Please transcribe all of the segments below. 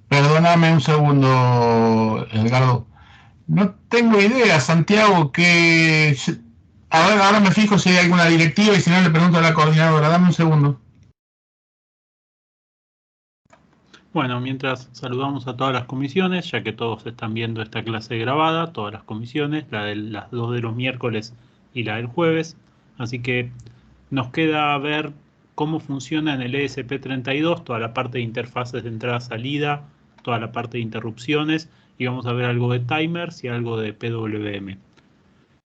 Perdóname un segundo, Edgardo. No tengo idea, Santiago, que... A ver, ahora me fijo si hay alguna directiva y si no le pregunto a la coordinadora. Dame un segundo. Bueno, mientras saludamos a todas las comisiones, ya que todos están viendo esta clase grabada, todas las comisiones, la de las dos de los miércoles y la del jueves. Así que nos queda ver cómo funciona en el ESP32, toda la parte de interfaces de entrada-salida, toda la parte de interrupciones, y vamos a ver algo de timers y algo de PWM.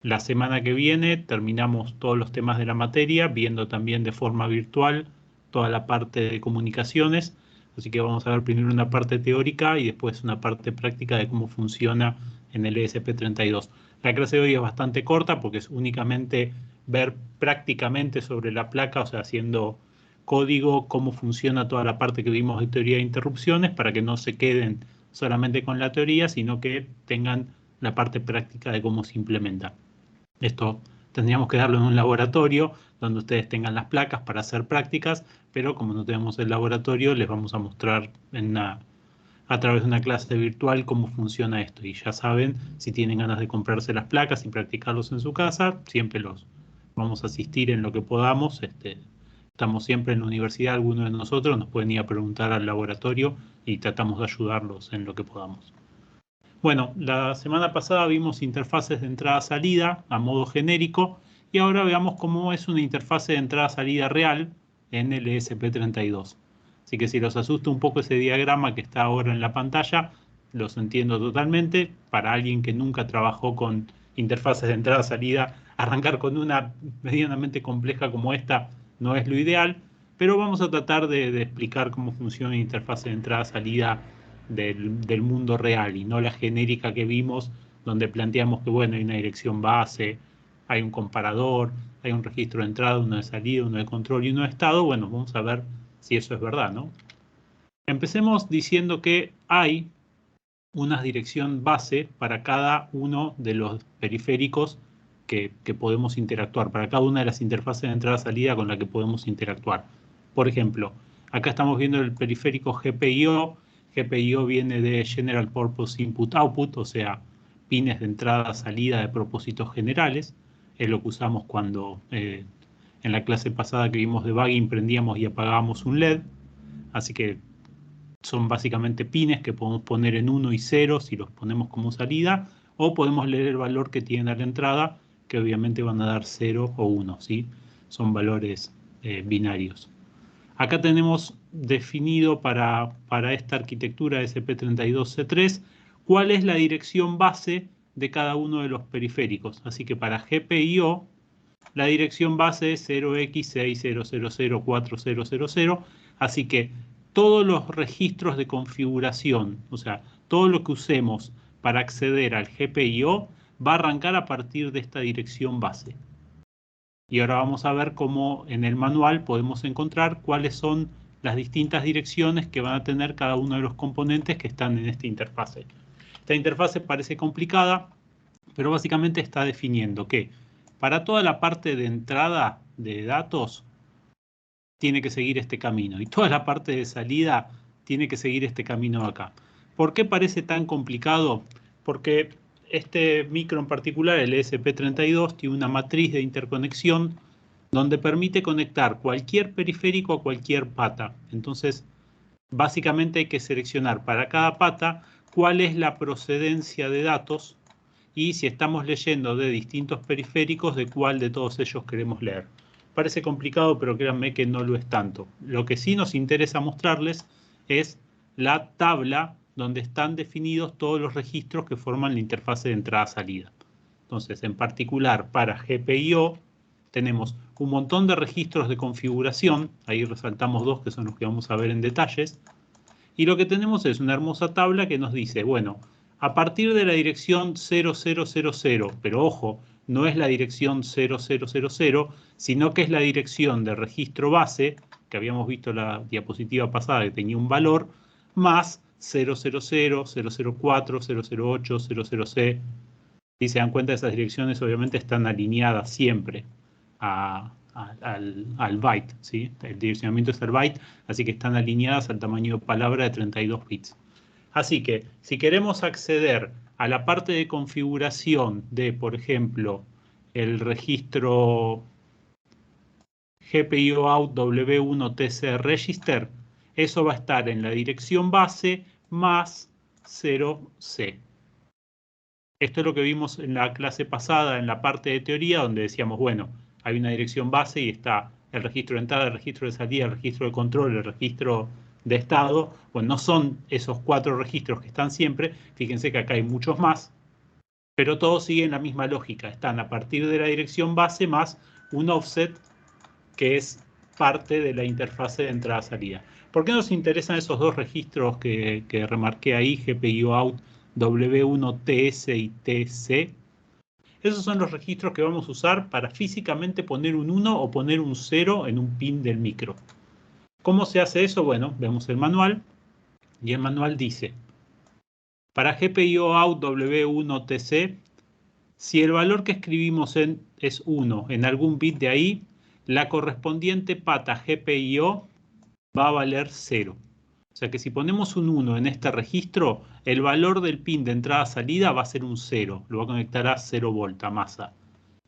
La semana que viene terminamos todos los temas de la materia, viendo también de forma virtual toda la parte de comunicaciones. Así que vamos a ver primero una parte teórica y después una parte práctica de cómo funciona en el ESP32. La clase de hoy es bastante corta porque es únicamente ver prácticamente sobre la placa, o sea, haciendo código, cómo funciona toda la parte que vimos de teoría de interrupciones, para que no se queden solamente con la teoría, sino que tengan la parte práctica de cómo se implementa. Esto tendríamos que darlo en un laboratorio donde ustedes tengan las placas para hacer prácticas, pero como no tenemos el laboratorio, les vamos a mostrar a través de una clase virtual cómo funciona esto. Y ya saben, si tienen ganas de comprarse las placas y practicarlos en su casa, siempre los vamos a asistir en lo que podamos. Estamos siempre en la universidad, algunos de nosotros nos pueden ir a preguntar al laboratorio y tratamos de ayudarlos en lo que podamos. Bueno, la semana pasada vimos interfaces de entrada-salida a modo genérico y ahora veamos cómo es una interfase de entrada-salida real en el ESP32. Así que si los asusta un poco ese diagrama que está ahora en la pantalla, los entiendo totalmente. Para alguien que nunca trabajó con interfaces de entrada-salida, arrancar con una medianamente compleja como esta no es lo ideal, pero vamos a tratar de explicar cómo funciona una interfase de entrada-salida del mundo real y no la genérica que vimos, donde planteamos que, bueno, hay una dirección base, hay un comparador, hay un registro de entrada, uno de salida, uno de control y uno de estado. Bueno, vamos a ver si eso es verdad, ¿no? Empecemos diciendo que hay una dirección base para cada uno de los periféricos que podemos interactuar, para cada una de las interfaces de entrada-salida con la que podemos interactuar. Por ejemplo, acá estamos viendo el periférico GPIO. GPIO viene de General Purpose Input Output, o sea, pines de entrada-salida de propósitos generales. Es lo que usamos cuando en la clase pasada que vimos debugging prendíamos y apagábamos un LED. Así que son básicamente pines que podemos poner en 1 y 0 si los ponemos como salida, o podemos leer el valor que tienen a la entrada, que obviamente van a dar 0 o 1, ¿sí? Son valores binarios. Acá tenemos definido para esta arquitectura SP32C3 cuál es la dirección base de cada uno de los periféricos. Así que para GPIO la dirección base es 0x60004000. Así que todos los registros de configuración, o sea, todo lo que usemos para acceder al GPIO va a arrancar a partir de esta dirección base. Y ahora vamos a ver cómo en el manual podemos encontrar cuáles son las distintas direcciones que van a tener cada uno de los componentes que están en esta interfase. Esta interfase parece complicada, pero básicamente está definiendo que para toda la parte de entrada de datos tiene que seguir este camino y toda la parte de salida tiene que seguir este camino acá. ¿Por qué parece tan complicado? Porque este micro en particular, el ESP32, tiene una matriz de interconexión donde permite conectar cualquier periférico a cualquier pata. Entonces, básicamente hay que seleccionar para cada pata cuál es la procedencia de datos y si estamos leyendo de distintos periféricos, de cuál de todos ellos queremos leer. Parece complicado, pero créanme que no lo es tanto. Lo que sí nos interesa mostrarles es la tabla donde están definidos todos los registros que forman la interfase de entrada-salida. Entonces, en particular para GPIO, tenemos un montón de registros de configuración. Ahí resaltamos dos que son los que vamos a ver en detalles. Y lo que tenemos es una hermosa tabla que nos dice, bueno, a partir de la dirección 0000, pero ojo, no es la dirección 0000, sino que es la dirección de registro base, que habíamos visto en la diapositiva pasada que tenía un valor, más 000, 004, 008, 00C. Si se dan cuenta, esas direcciones obviamente están alineadas siempre al byte, ¿sí? El direccionamiento es al byte, así que están alineadas al tamaño de palabra de 32 bits. Así que si queremos acceder a la parte de configuración de, por ejemplo, el registro GPIO out W1TC register, eso va a estar en la dirección base más 0C. Esto es lo que vimos en la clase pasada, en la parte de teoría, donde decíamos, bueno, hay una dirección base y está el registro de entrada, el registro de salida, el registro de control, el registro de estado. Bueno, no son esos 4 registros que están siempre. Fíjense que acá hay muchos más, pero todos siguen la misma lógica. Están a partir de la dirección base más un offset que es parte de la interfase de entrada-salida. ¿Por qué nos interesan esos 2 registros que remarqué ahí, GPIO out W1TS y TC? Esos son los registros que vamos a usar para físicamente poner un 1 o poner un 0 en un pin del micro. ¿Cómo se hace eso? Bueno, vemos el manual y el manual dice, para GPIO out W1TC, si el valor que escribimos es 1 en algún bit de ahí, la correspondiente pata GPIO va a valer 0. O sea que si ponemos un 1 en este registro, el valor del pin de entrada-salida va a ser un 0. Lo va a conectar a 0 volt, a masa.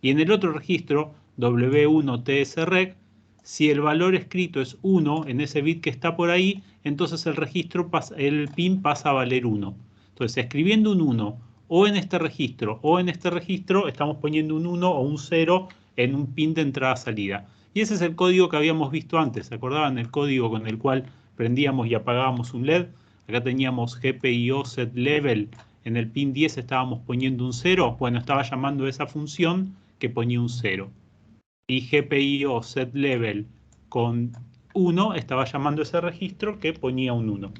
Y en el otro registro, W1TSREG, si el valor escrito es 1 en ese bit que está por ahí, entonces el pin pasa a valer 1. Entonces, escribiendo un 1 o en este registro o en este registro, estamos poniendo un 1 o un 0 en un pin de entrada-salida. Y ese es el código que habíamos visto antes. ¿Se acordaban el código con el cual prendíamos y apagábamos un LED? Acá teníamos GPIO set level. En el pin 10 estábamos poniendo un 0. Bueno, estaba llamando esa función que ponía un 0. Y GPIO set level con 1 estaba llamando ese registro que ponía un 1.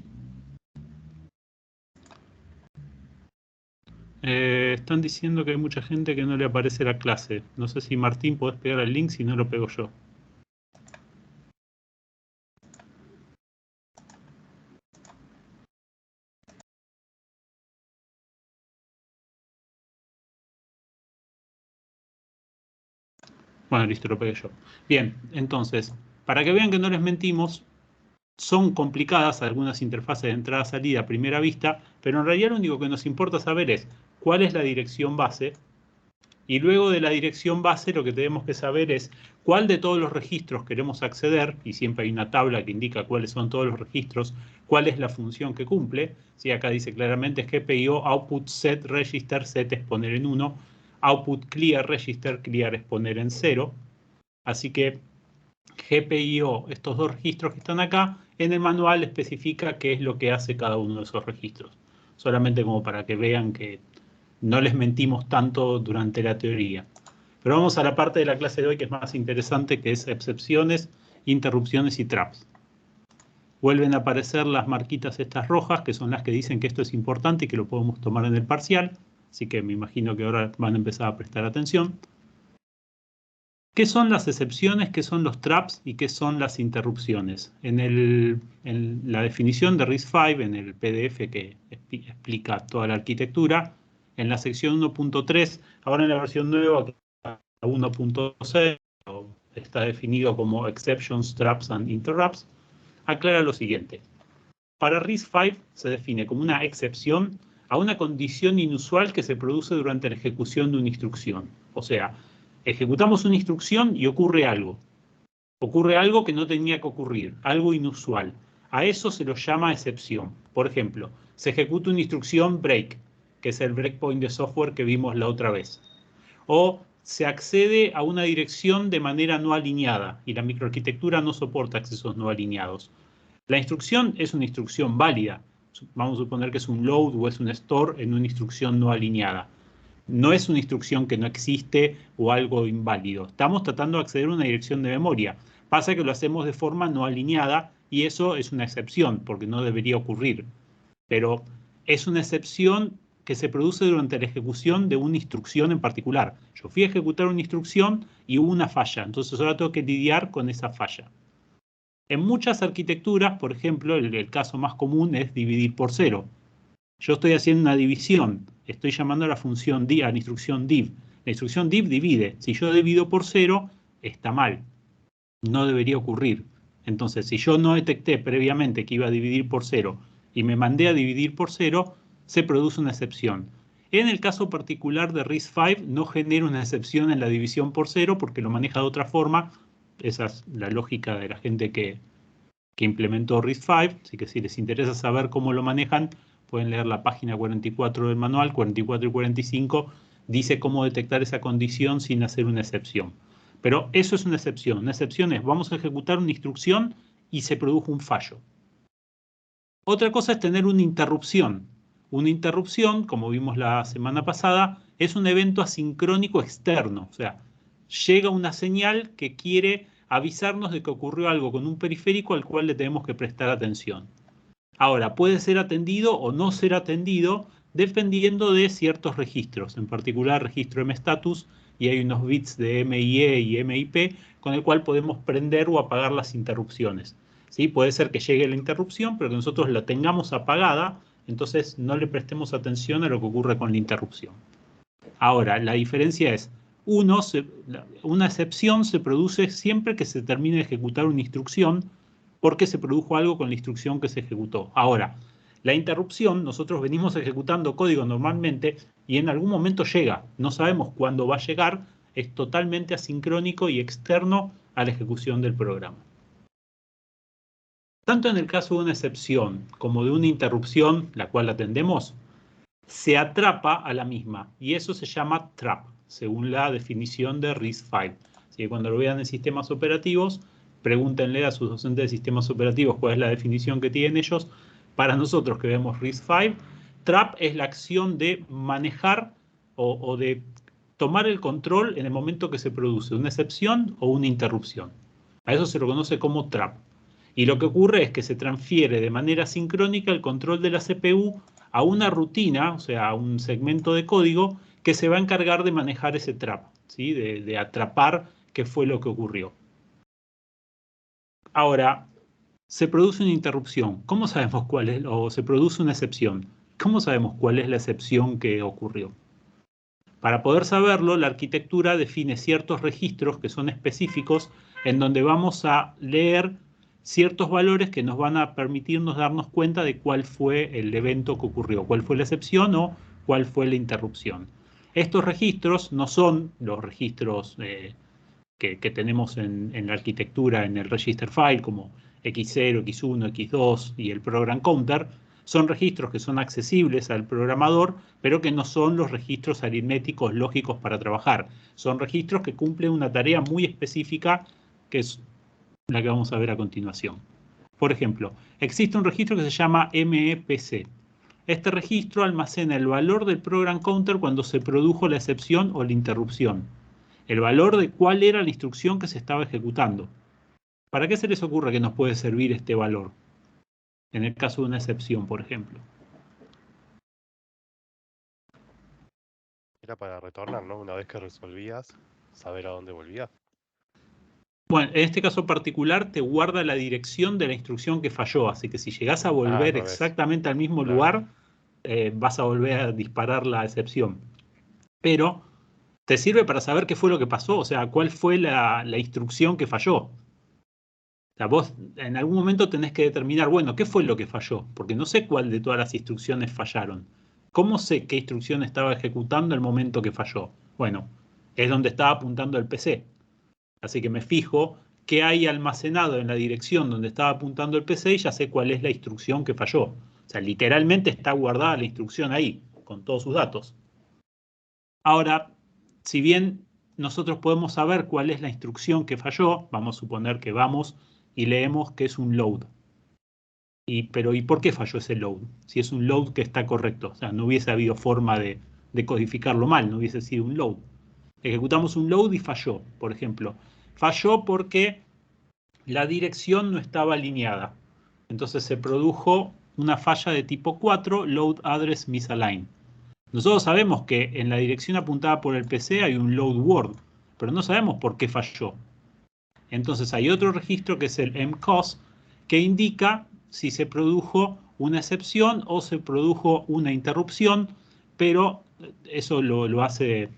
Están diciendo que hay mucha gente que no le aparece la clase. No sé si Martín podés pegar el link, si no lo pego yo. Bueno, listo, lo pegué yo. Bien, entonces, para que vean que no les mentimos, son complicadas algunas interfaces de entrada-salida a primera vista, pero en realidad lo único que nos importa saber es cuál es la dirección base, y luego de la dirección base lo que tenemos que saber es cuál de todos los registros queremos acceder, y siempre hay una tabla que indica cuáles son todos los registros, cuál es la función que cumple. ¿Sí? Acá dice claramente GPIO output set register, set es poner en 1, output clear register, clear es poner en 0. Así que GPIO, estos 2 registros que están acá, en el manual especifica qué es lo que hace cada uno de esos registros. Solamente como para que vean que no les mentimos tanto durante la teoría. Pero vamos a la parte de la clase de hoy que es más interesante, que es excepciones, interrupciones y traps. Vuelven a aparecer las marquitas estas rojas, que son las que dicen que esto es importante y que lo podemos tomar en el parcial. Así que me imagino que ahora van a empezar a prestar atención. ¿Qué son las excepciones, qué son los traps y qué son las interrupciones? En la definición de RISC-V, en el PDF que explica toda la arquitectura, en la sección 1.3, ahora en la versión nueva, 1.6, está definido como Exceptions, Traps and Interrupts, aclara lo siguiente. Para RISC-V se define como una excepción a una condición inusual que se produce durante la ejecución de una instrucción. O sea, ejecutamos una instrucción y ocurre algo. Ocurre algo que no tenía que ocurrir, algo inusual. A eso se lo llama excepción. Por ejemplo, se ejecuta una instrucción break, que es el breakpoint de software que vimos la otra vez. O se accede a una dirección de manera no alineada y la microarquitectura no soporta accesos no alineados. La instrucción es una instrucción válida. Vamos a suponer que es un load o es un store en una instrucción no alineada. No es una instrucción que no existe o algo inválido. Estamos tratando de acceder a una dirección de memoria. Pasa que lo hacemos de forma no alineada y eso es una excepción porque no debería ocurrir. Pero es una excepción que se produce durante la ejecución de una instrucción en particular. Yo fui a ejecutar una instrucción y hubo una falla. Entonces ahora tengo que lidiar con esa falla. En muchas arquitecturas, por ejemplo, el caso más común es dividir por 0. Yo estoy haciendo una división, estoy llamando a la función div, a la instrucción div. La instrucción div divide. Si yo divido por 0, está mal. No debería ocurrir. Entonces, si yo no detecté previamente que iba a dividir por 0 y me mandé a dividir por 0, se produce una excepción. En el caso particular de RISC-V no genera una excepción en la división por 0 porque lo maneja de otra forma. Esa es la lógica de la gente que implementó RISC-V, así que si les interesa saber cómo lo manejan, pueden leer la página 44 del manual, 44 y 45, dice cómo detectar esa condición sin hacer una excepción. Pero eso es una excepción. Una excepción es, vamos a ejecutar una instrucción y se produjo un fallo. Otra cosa es tener una interrupción. Una interrupción, como vimos la semana pasada, es un evento asincrónico externo. O sea, llega una señal que quiere avisarnos de que ocurrió algo con un periférico al cual le tenemos que prestar atención. Ahora, puede ser atendido o no ser atendido dependiendo de ciertos registros, en particular registro mStatus, y hay unos bits de MIE y MIP con el cual podemos prender o apagar las interrupciones. ¿Sí? Puede ser que llegue la interrupción, pero que nosotros la tengamos apagada, entonces no le prestemos atención a lo que ocurre con la interrupción. Ahora, la diferencia es, una excepción se produce siempre que se termine de ejecutar una instrucción porque se produjo algo con la instrucción que se ejecutó. Ahora, la interrupción, nosotros venimos ejecutando código normalmente y en algún momento llega. No sabemos cuándo va a llegar, es totalmente asincrónico y externo a la ejecución del programa. Tanto en el caso de una excepción como de una interrupción, la cual atendemos, se atrapa a la misma y eso se llama trap, según la definición de RISC-V. Así que cuando lo vean en sistemas operativos, pregúntenle a sus docentes de sistemas operativos cuál es la definición que tienen ellos. Para nosotros que vemos RISC-V, trap es la acción de manejar o de tomar el control en el momento que se produce una excepción o una interrupción. A eso se lo conoce como trap. Y lo que ocurre es que se transfiere de manera sincrónica el control de la CPU a una rutina, o sea, a un segmento de código que se va a encargar de manejar ese trap, ¿sí? de atrapar qué fue lo que ocurrió. Ahora, se produce una interrupción. ¿Cómo sabemos cuál es? O se produce una excepción. ¿Cómo sabemos cuál es la excepción que ocurrió? Para poder saberlo, la arquitectura define ciertos registros que son específicos en donde vamos a leer ciertos valores que nos van a permitirnos darnos cuenta de cuál fue el evento que ocurrió, cuál fue la excepción o cuál fue la interrupción. Estos registros no son los registros que tenemos en la arquitectura, en el register file, como X0, X1, X2 y el program counter. Son registros que son accesibles al programador, pero que no son los registros aritméticos lógicos para trabajar. Son registros que cumplen una tarea muy específica, que es la que vamos a ver a continuación. Por ejemplo, existe un registro que se llama MEPC. Este registro almacena el valor del program counter cuando se produjo la excepción o la interrupción. El valor de cuál era la instrucción que se estaba ejecutando. ¿Para qué se les ocurre que nos puede servir este valor? En el caso de una excepción, por ejemplo. Era para retornar, ¿no? Una vez que resolvías, saber a dónde volvías. Bueno, en este caso particular te guarda la dirección de la instrucción que falló, así que si llegás a volver exactamente al mismo lugar, vas a volver a disparar la excepción. Pero te sirve para saber qué fue lo que pasó, o sea, cuál fue la instrucción que falló. O sea, vos en algún momento tenés que determinar, bueno, ¿qué fue lo que falló? Porque no sé cuál de todas las instrucciones fallaron. ¿Cómo sé qué instrucción estaba ejecutando el momento que falló? Bueno, es donde estaba apuntando el PC. Así que me fijo qué hay almacenado en la dirección donde estaba apuntando el PC y ya sé cuál es la instrucción que falló. O sea, literalmente está guardada la instrucción ahí, con todos sus datos. Ahora, si bien nosotros podemos saber cuál es la instrucción que falló, vamos a suponer que vamos y leemos que es un load. Pero ¿y por qué falló ese load? Si es un load que está correcto, o sea, no hubiese habido forma de codificarlo mal, no hubiese sido un load. Ejecutamos un load y falló, por ejemplo. Falló porque la dirección no estaba alineada. Entonces se produjo una falla de tipo 4, load address misaligned. Nosotros sabemos que en la dirección apuntada por el PC hay un load word, pero no sabemos por qué falló. Entonces hay otro registro que es el mcos, que indica si se produjo una excepción o se produjo una interrupción, pero eso lo hace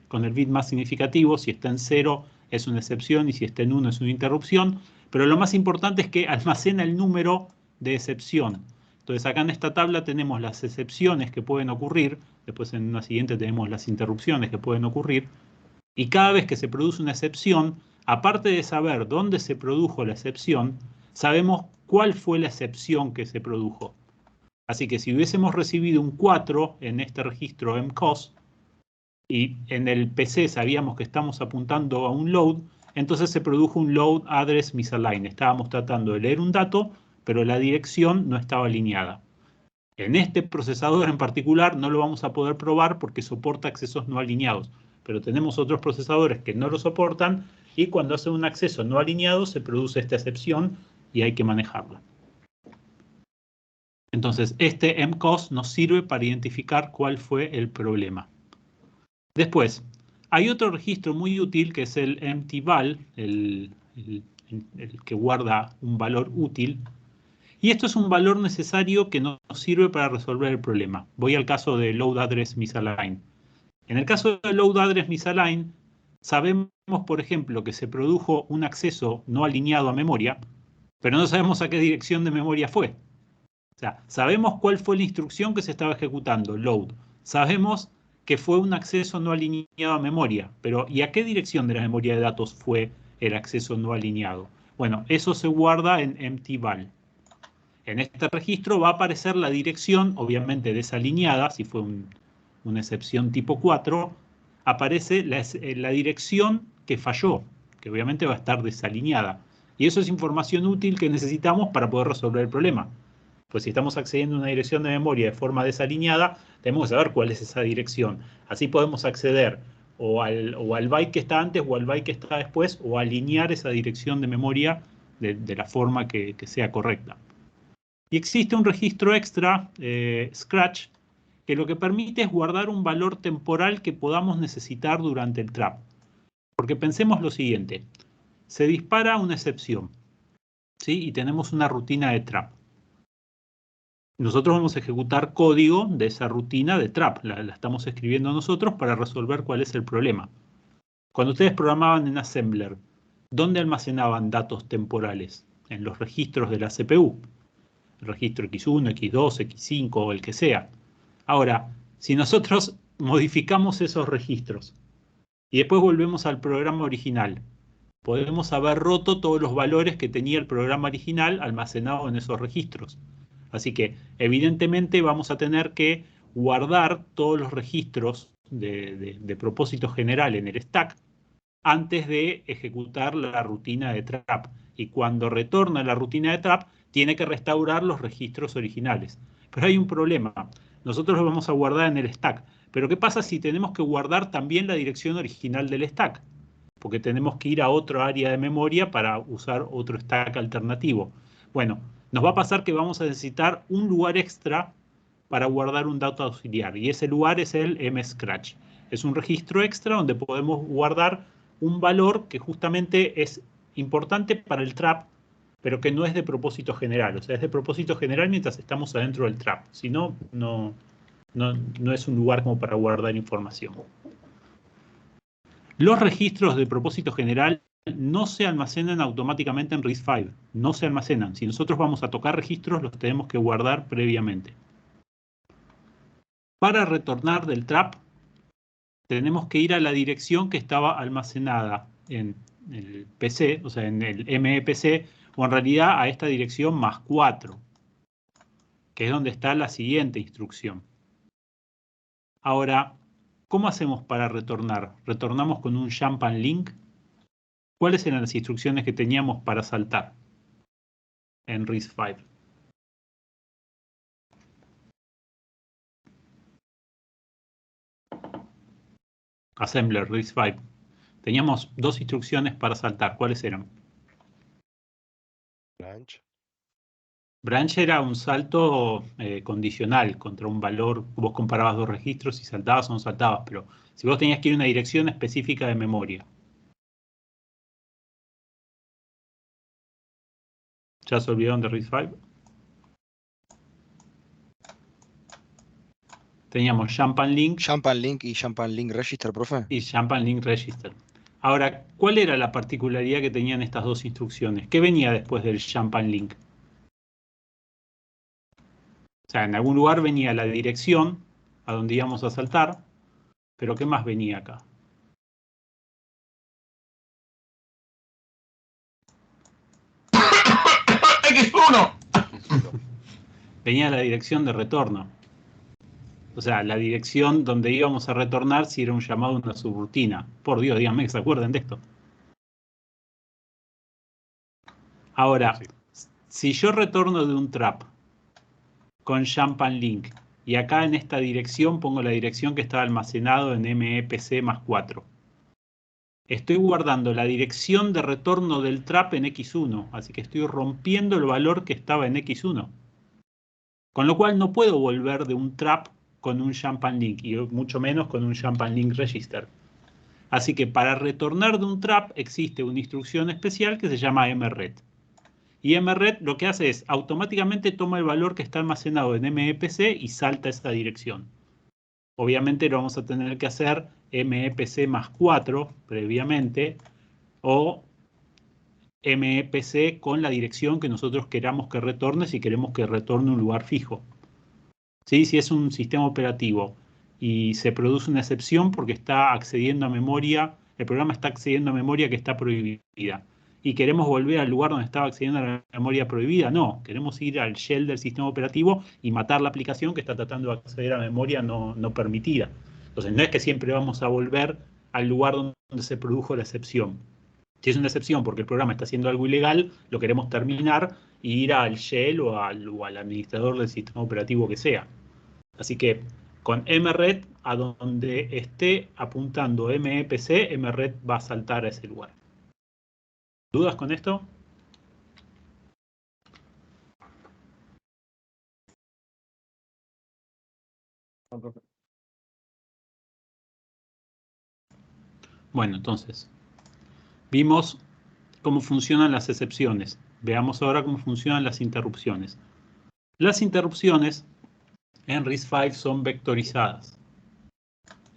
con el bit más significativo. Si está en 0 es una excepción y si está en 1 es una interrupción, pero lo más importante es que almacena el número de excepción. Entonces acá en esta tabla tenemos las excepciones que pueden ocurrir, después en una siguiente tenemos las interrupciones que pueden ocurrir, y cada vez que se produce una excepción, aparte de saber dónde se produjo la excepción, sabemos cuál fue la excepción que se produjo. Así que si hubiésemos recibido un 4 en este registro mcos y en el PC sabíamos que estamos apuntando a un load, entonces se produjo un load address misaligned. Estábamos tratando de leer un dato, pero la dirección no estaba alineada. En este procesador en particular no lo vamos a poder probar porque soporta accesos no alineados, pero tenemos otros procesadores que no lo soportan y cuando hacen un acceso no alineado se produce esta excepción y hay que manejarla. Entonces, este mcos nos sirve para identificar cuál fue el problema. Después, hay otro registro muy útil que es el empty-val, el que guarda un valor útil. Y esto es un valor necesario que nos sirve para resolver el problema. Voy al caso de load address misaligned. En el caso de load address misaligned, sabemos, por ejemplo, que se produjo un acceso no alineado a memoria, pero no sabemos a qué dirección de memoria fue. O sea, sabemos cuál fue la instrucción que se estaba ejecutando, load. Sabemos que fue un acceso no alineado a memoria, pero ¿y a qué dirección de la memoria de datos fue el acceso no alineado? Bueno, eso se guarda en empty-val. En este registro va a aparecer la dirección, obviamente desalineada, si fue una excepción tipo 4, aparece la dirección que falló, que obviamente va a estar desalineada. Y eso es información útil que necesitamos para poder resolver el problema. Pues si estamos accediendo a una dirección de memoria de forma desalineada, tenemos que saber cuál es esa dirección. Así podemos acceder o al byte que está antes o al byte que está después, o alinear esa dirección de memoria de la forma que sea correcta. Y existe un registro extra, Scratch, que lo que permite es guardar un valor temporal que podamos necesitar durante el trap. Porque pensemos lo siguiente, se dispara una excepción, ¿sí? Y tenemos una rutina de trap. Nosotros vamos a ejecutar código de esa rutina de trap, la estamos escribiendo nosotros para resolver cuál es el problema. Cuando ustedes programaban en Assembler, ¿dónde almacenaban datos temporales? En los registros de la CPU. El registro X1, X2, X5 o el que sea. Ahora, si nosotros modificamos esos registros y después volvemos al programa original, podemos haber roto todos los valores que tenía el programa original almacenado en esos registros. Así que, evidentemente, vamos a tener que guardar todos los registros de propósito general en el stack antes de ejecutar la rutina de trap. Y cuando retorna la rutina de trap, tiene que restaurar los registros originales. Pero hay un problema. Nosotros lo vamos a guardar en el stack. Pero ¿qué pasa si tenemos que guardar también la dirección original del stack? Porque tenemos que ir a otra área de memoria para usar otro stack alternativo. Bueno, nos va a pasar que vamos a necesitar un lugar extra para guardar un dato auxiliar. Y ese lugar es el mscratch. Es un registro extra donde podemos guardar un valor que justamente es importante para el trap, pero que no es de propósito general. O sea, es de propósito general mientras estamos adentro del trap. Si no, no es un lugar como para guardar información. Los registros de propósito general no se almacenan automáticamente en RISC-V. No se almacenan. Si nosotros vamos a tocar registros, los tenemos que guardar previamente. Para retornar del trap, tenemos que ir a la dirección que estaba almacenada en el PC, o sea, en el MEPC, o en realidad a esta dirección más 4, que es donde está la siguiente instrucción. Ahora, ¿cómo hacemos para retornar? ¿Retornamos con un jump and link? ¿Cuáles eran las instrucciones que teníamos para saltar en RISC-V? Assembler, RISC-V. Teníamos dos instrucciones para saltar. ¿Cuáles eran? Branch. Branch era un salto condicional contra un valor. Vos comparabas dos registros y saltabas o no saltabas, pero si vos tenías que ir a una dirección específica de memoria. ¿Ya se olvidaron de RISC-V? Teníamos Jump and Link. Jump and Link y Jump and Link Register, profe. Y Jump and Link Register. Ahora, ¿cuál era la particularidad que tenían estas dos instrucciones? ¿Qué venía después del Jump and Link? sea, en algún lugar venía la dirección a donde íbamos a saltar, pero ¿qué más venía acá? X1. Venía la dirección de retorno. O sea, la dirección donde íbamos a retornar si era un llamado a una subrutina. Por Dios, díganme que se acuerden de esto. Ahora, si yo retorno de un trap con Champagne Link y acá en esta dirección pongo la dirección que estaba almacenado en MEPC más 4. Estoy guardando la dirección de retorno del trap en X1, así que estoy rompiendo el valor que estaba en X1. Con lo cual no puedo volver de un trap con un Champagne Link y mucho menos con un Champagne Link Register. Así que para retornar de un trap existe una instrucción especial que se llama mret. Y mret lo que hace es automáticamente toma el valor que está almacenado en MEPC y salta esa dirección. Obviamente lo vamos a tener que hacer MEPC más 4 previamente o MEPC con la dirección que nosotros queramos que retorne si queremos que retorne un lugar fijo. ¿Sí? Si es un sistema operativo y se produce una excepción porque está accediendo a memoria, el programa está accediendo a memoria que está prohibida. ¿Y queremos volver al lugar donde estaba accediendo a la memoria prohibida? No, queremos ir al shell del sistema operativo y matar la aplicación que está tratando de acceder a memoria no permitida. Entonces no es que siempre vamos a volver al lugar donde se produjo la excepción. Si es una excepción porque el programa está haciendo algo ilegal, lo queremos terminar e ir al shell o al administrador del sistema operativo que sea. Así que con mret, a donde esté apuntando MEPC, mret va a saltar a ese lugar. ¿Dudas con esto? Bueno, entonces, vimos cómo funcionan las excepciones. Veamos ahora cómo funcionan las interrupciones. Las interrupciones en RISC-V son vectorizadas.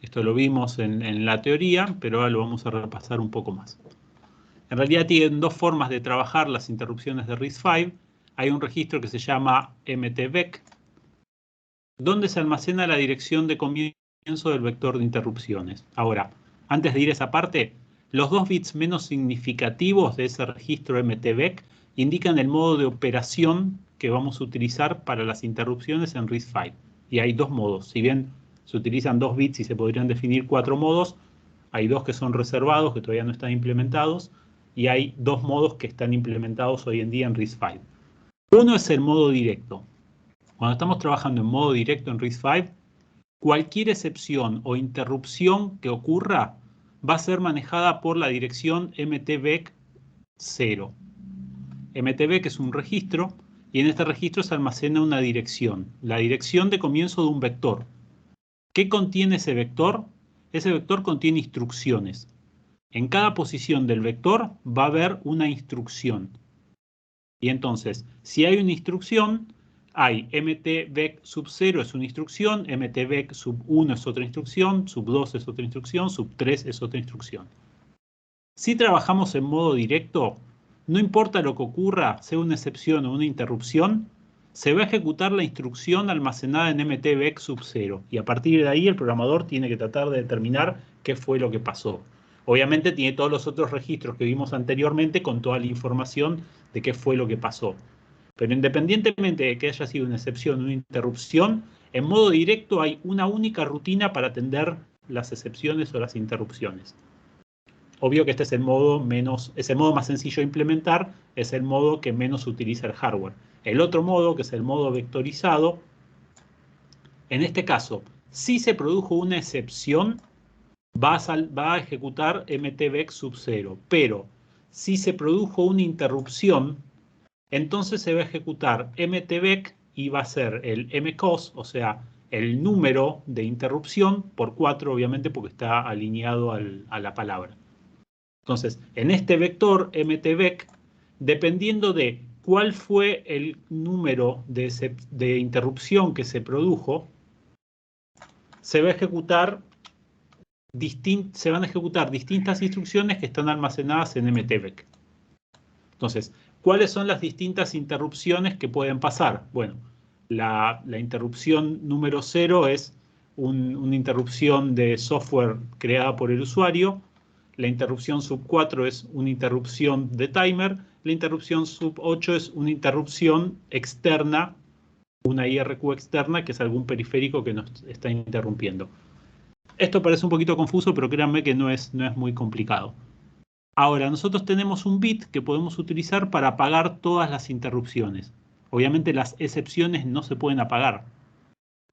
Esto lo vimos en la teoría, pero ahora lo vamos a repasar un poco más. En realidad tienen dos formas de trabajar las interrupciones de RISC-V. Hay un registro que se llama mtvec, donde se almacena la dirección de comienzo del vector de interrupciones. Ahora, antes de ir a esa parte, los dos bits menos significativos de ese registro mtvec indican el modo de operación que vamos a utilizar para las interrupciones en RISC-V. Y hay dos modos. Si bien se utilizan 2 bits y se podrían definir 4 modos, hay 2 que son reservados, que todavía no están implementados, y hay 2 modos que están implementados hoy en día en RISC-V. Uno es el modo directo. Cuando estamos trabajando en modo directo en RISC-V, cualquier excepción o interrupción que ocurra va a ser manejada por la dirección mtvec 0. mtvec es un registro y en este registro se almacena una dirección, la dirección de comienzo de un vector. ¿Qué contiene ese vector? Ese vector contiene instrucciones. En cada posición del vector va a haber una instrucción. Y entonces, si hay una instrucción, hay mtvec sub 0 es una instrucción, mtvec sub 1 es otra instrucción, sub 2 es otra instrucción, sub 3 es otra instrucción. Si trabajamos en modo directo, no importa lo que ocurra, sea una excepción o una interrupción, se va a ejecutar la instrucción almacenada en mtvec sub 0. Y a partir de ahí el programador tiene que tratar de determinar qué fue lo que pasó. Obviamente tiene todos los otros registros que vimos anteriormente con toda la información de qué fue lo que pasó. Pero independientemente de que haya sido una excepción o una interrupción, en modo directo hay una única rutina para atender las excepciones o las interrupciones. Obvio que este es el modo más sencillo de implementar, es el modo que menos utiliza el hardware. El otro modo, que es el modo vectorizado, en este caso, si se produjo una excepción, va a ejecutar mtvec sub 0, pero si se produjo una interrupción, entonces se va a ejecutar mtvec y va a ser el mcos, o sea, el número de interrupción por 4, obviamente, porque está alineado a la palabra. Entonces, en este vector mtvec, dependiendo de cuál fue el número de interrupción que se produjo, se van a ejecutar distintas instrucciones que están almacenadas en mtvec. Entonces, ¿cuáles son las distintas interrupciones que pueden pasar? Bueno, La interrupción número 0 es una interrupción de software creada por el usuario. La interrupción sub 4 es una interrupción de timer. La interrupción sub 8 es una interrupción externa, una IRQ externa, que es algún periférico que nos está interrumpiendo. Esto parece un poquito confuso, pero créanme que no es muy complicado. Ahora, nosotros tenemos un bit que podemos utilizar para apagar todas las interrupciones. Obviamente las excepciones no se pueden apagar,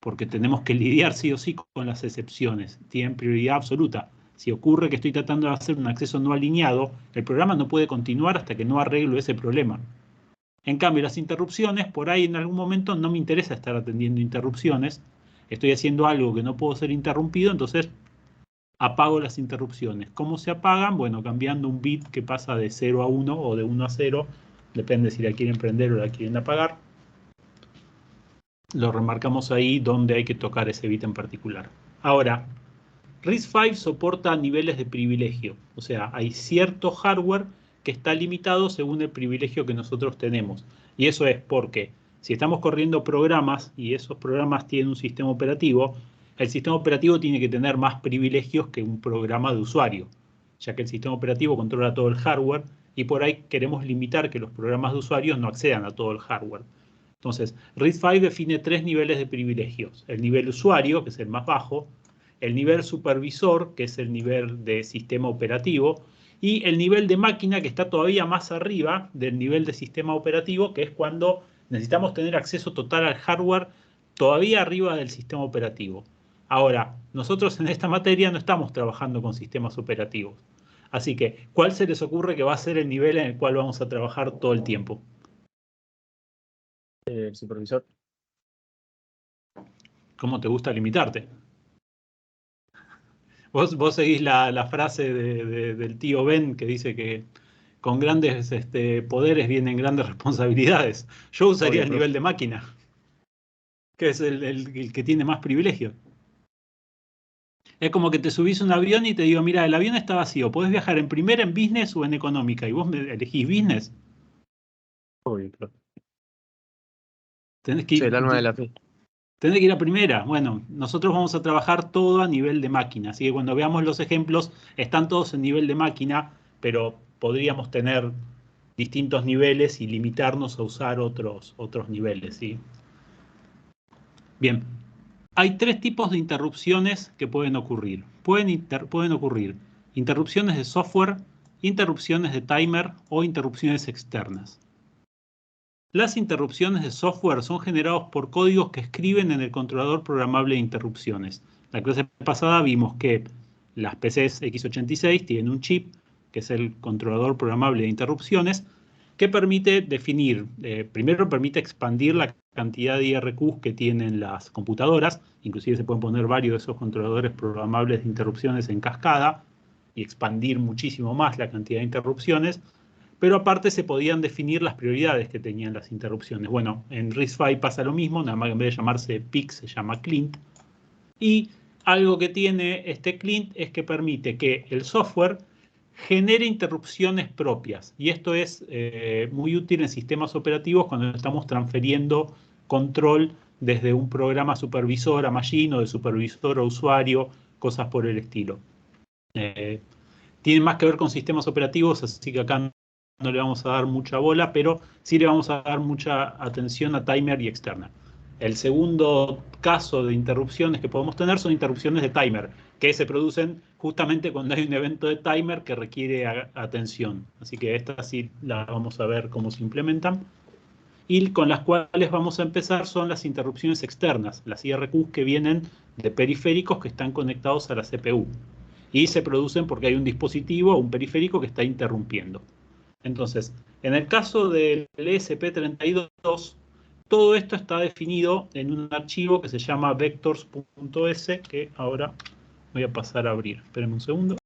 porque tenemos que lidiar sí o sí con las excepciones. Tienen prioridad absoluta. Si ocurre que estoy tratando de hacer un acceso no alineado, el programa no puede continuar hasta que no arreglo ese problema. En cambio, las interrupciones, por ahí en algún momento no me interesa estar atendiendo interrupciones. Estoy haciendo algo que no puedo ser interrumpido, entonces apago las interrupciones. ¿Cómo se apagan? Bueno, cambiando un bit que pasa de 0 a 1 o de 1 a 0, depende si la quieren prender o la quieren apagar. Lo remarcamos ahí donde hay que tocar ese bit en particular. Ahora, RISC-V soporta niveles de privilegio, o sea, hay cierto hardware que está limitado según el privilegio que nosotros tenemos. Y eso es porque si estamos corriendo programas y esos programas tienen un sistema operativo, el sistema operativo tiene que tener más privilegios que un programa de usuario, ya que el sistema operativo controla todo el hardware y por ahí queremos limitar que los programas de usuarios no accedan a todo el hardware. Entonces, RISC-V define 3 niveles de privilegios. El nivel usuario, que es el más bajo, el nivel supervisor, que es el nivel de sistema operativo, y el nivel de máquina, que está todavía más arriba del nivel de sistema operativo, que es cuando necesitamos tener acceso total al hardware todavía arriba del sistema operativo. Ahora, nosotros en esta materia no estamos trabajando con sistemas operativos. Así que, ¿cuál se les ocurre que va a ser el nivel en el cual vamos a trabajar todo el tiempo? El supervisor. ¿Cómo te gusta limitarte? Vos seguís la frase del tío Ben que dice que con grandes poderes vienen grandes responsabilidades. Yo usaría Obvio, el profe. nivel de máquina, que es el que tiene más privilegios. Es como que te subís a un avión y te digo, mira, el avión está vacío, podés viajar en primera, en business o en económica, y vos me elegís business. Obvio, profe. Tenés que Sí, ir, el alma de la fe. tenés que ir a primera. Bueno, nosotros vamos a trabajar todo a nivel de máquina, así que cuando veamos los ejemplos, están todos en nivel de máquina, pero podríamos tener distintos niveles y limitarnos a usar otros niveles, ¿sí? Bien, hay 3 tipos de interrupciones que pueden ocurrir. Pueden ocurrir interrupciones de software, interrupciones de timer o interrupciones externas. Las interrupciones de software son generados por códigos que escriben en el controlador programable de interrupciones. La clase pasada vimos que las PCs x86 tienen un chip, que es el controlador programable de interrupciones, que permite definir, primero permite expandir la cantidad de IRQs que tienen las computadoras, inclusive se pueden poner varios de esos controladores programables de interrupciones en cascada y expandir muchísimo más la cantidad de interrupciones, pero aparte se podían definir las prioridades que tenían las interrupciones. Bueno, en RISC-V pasa lo mismo, nada más que en vez de llamarse PIC se llama CLINT, y algo que tiene este CLINT es que permite que el software genere interrupciones propias, y esto es muy útil en sistemas operativos cuando estamos transfiriendo control desde un programa supervisor a machine o de supervisor a usuario, cosas por el estilo. Tiene más que ver con sistemas operativos, así que acá no le vamos a dar mucha bola, pero sí le vamos a dar mucha atención a timer y externa. El segundo caso de interrupciones que podemos tener son interrupciones de timer, que se producen justamente cuando hay un evento de timer que requiere atención. Así que estas sí las vamos a ver cómo se implementan. Y con las cuales vamos a empezar son las interrupciones externas, las IRQs que vienen de periféricos que están conectados a la CPU. Y se producen porque hay un dispositivo o un periférico que está interrumpiendo. Entonces, en el caso del ESP32, todo esto está definido en un archivo que se llama vectors.s, que ahora voy a pasar a abrir. Espérenme un segundo.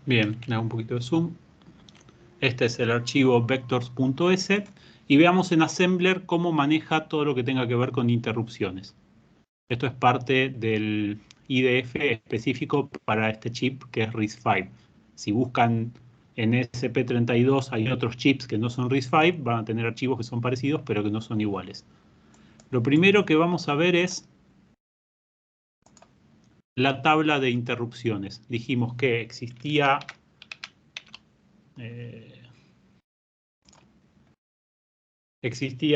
Bien, le hago un poquito de zoom. Este es el archivo vectors.s y veamos en Assembler cómo maneja todo lo que tenga que ver con interrupciones. Esto es parte del IDF específico para este chip que es RISC-V. Si buscan en SP32 hay otros chips que no son RISC-V, van a tener archivos que son parecidos pero que no son iguales. Lo primero que vamos a ver es la tabla de interrupciones. Dijimos que existía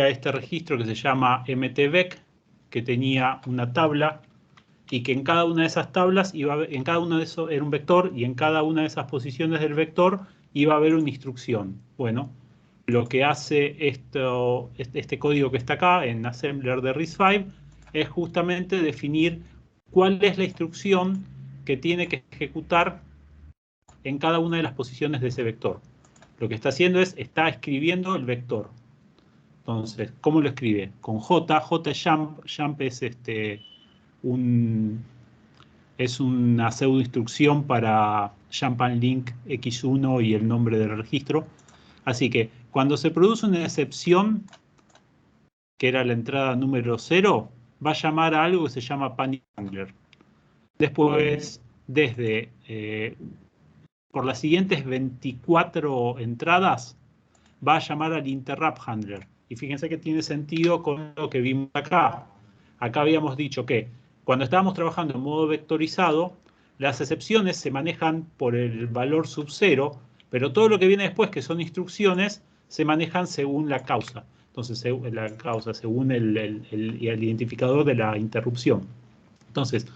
este registro que se llama MTVEC, que tenía una tabla y que en cada una de esas tablas en cada uno de esos era un vector y en cada una de esas posiciones del vector iba a haber una instrucción. Bueno, lo que hace este código que está acá en Assembler de RISC-V es justamente definir cuál es la instrucción que tiene que ejecutar en cada una de las posiciones de ese vector. Lo que está haciendo está escribiendo el vector. Entonces, ¿cómo lo escribe? Con J. J es jump. Jump es una pseudo instrucción para jump and link X1 y el nombre del registro. Así que cuando se produce una excepción, que era la entrada número 0, va a llamar a algo que se llama panic handler. Después, por las siguientes 24 entradas, va a llamar al interrupt handler. Y fíjense que tiene sentido con lo que vimos acá. Acá habíamos dicho que cuando estábamos trabajando en modo vectorizado, las excepciones se manejan por el valor sub 0, pero todo lo que viene después, que son instrucciones, se manejan según la causa. Entonces, según el identificador de la interrupción. Entonces,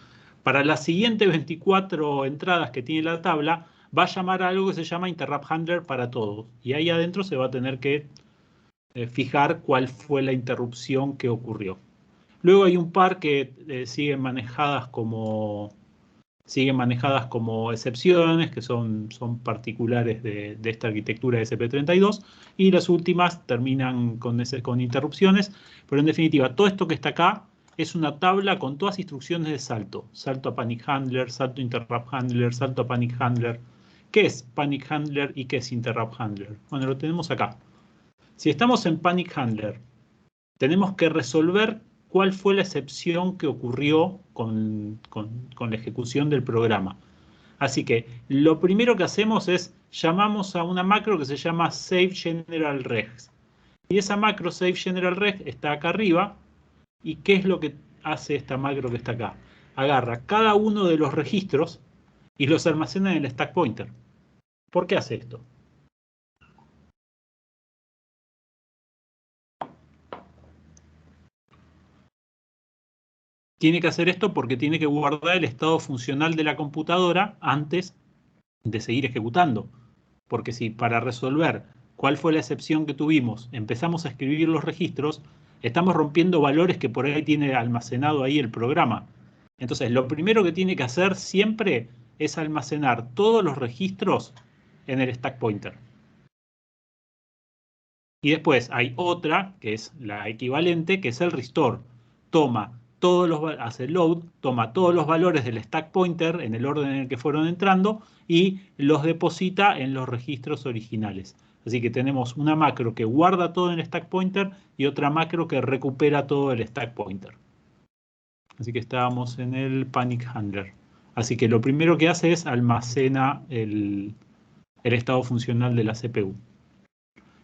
para las siguientes 24 entradas que tiene la tabla, va a llamar a algo que se llama interrupt handler para todos. Y ahí adentro se va a tener que fijar cuál fue la interrupción que ocurrió. Luego hay un par que siguen manejadas como excepciones, que son particulares de esta arquitectura de SP32, y las últimas terminan con interrupciones, pero en definitiva, todo esto que está acá es una tabla con todas instrucciones de salto. Salto a panic handler, salto a interrupt handler, salto a panic handler. ¿Qué es panic handler y qué es interrupt handler? Bueno, lo tenemos acá. Si estamos en panic handler, tenemos que resolver cuál fue la excepción que ocurrió con la ejecución del programa. Así que lo primero que hacemos es llamamos a una macro que se llama save general regs. Y esa macro save general regs está acá arriba. ¿Y qué es lo que hace esta macro que está acá? Agarra cada uno de los registros y los almacena en el stack pointer. ¿Por qué hace esto? Tiene que hacer esto porque tiene que guardar el estado funcional de la computadora antes de seguir ejecutando. Porque si para resolver cuál fue la excepción que tuvimos empezamos a escribir los registros, estamos rompiendo valores que por ahí tiene almacenado ahí el programa. Entonces, lo primero que tiene que hacer siempre es almacenar todos los registros en el stack pointer. Y después hay otra, que es la equivalente, que es el restore. Hace load, toma todos los valores del stack pointer en el orden en el que fueron entrando y los deposita en los registros originales. Así que tenemos una macro que guarda todo en el stack pointer y otra macro que recupera todo el stack pointer. Así que estábamos en el panic handler. Así que lo primero que hace es almacena el estado funcional de la CPU.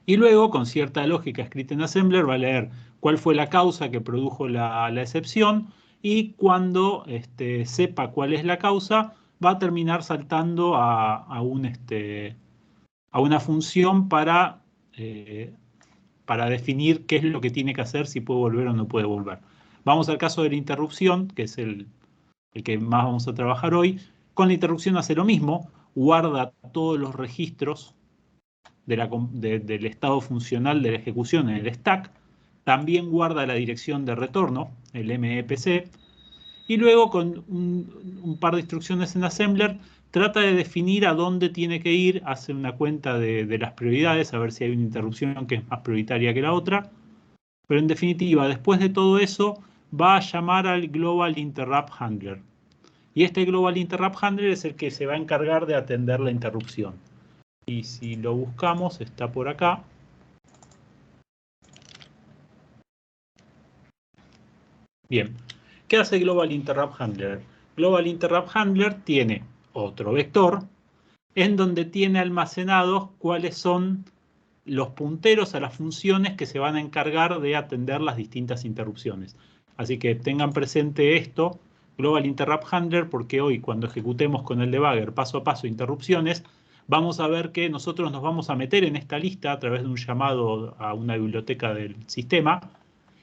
Y luego, con cierta lógica escrita en Assembler, va a leer cuál fue la causa que produjo la excepción y cuando sepa cuál es la causa, va a terminar saltando a una función para definir qué es lo que tiene que hacer, si puede volver o no puede volver. Vamos al caso de la interrupción, que es el que más vamos a trabajar hoy. Con la interrupción hace lo mismo, guarda todos los registros del estado funcional de la ejecución en el stack, también guarda la dirección de retorno, el MEPC, y luego con un par de instrucciones en Assembler trata de definir a dónde tiene que ir, hace una cuenta de las prioridades, a ver si hay una interrupción que es más prioritaria que la otra, pero en definitiva, después de todo eso, va a llamar al Global Interrupt Handler. Y este Global Interrupt Handler es el que se va a encargar de atender la interrupción. Y si lo buscamos, está por acá. Bien, ¿qué hace Global Interrupt Handler? Global Interrupt Handler tiene otro vector en donde tiene almacenados cuáles son los punteros a las funciones que se van a encargar de atender las distintas interrupciones. Así que tengan presente esto, Global Interrupt Handler, porque hoy cuando ejecutemos con el debugger paso a paso interrupciones, vamos a ver que nosotros nos vamos a meter en esta lista a través de un llamado a una biblioteca del sistema,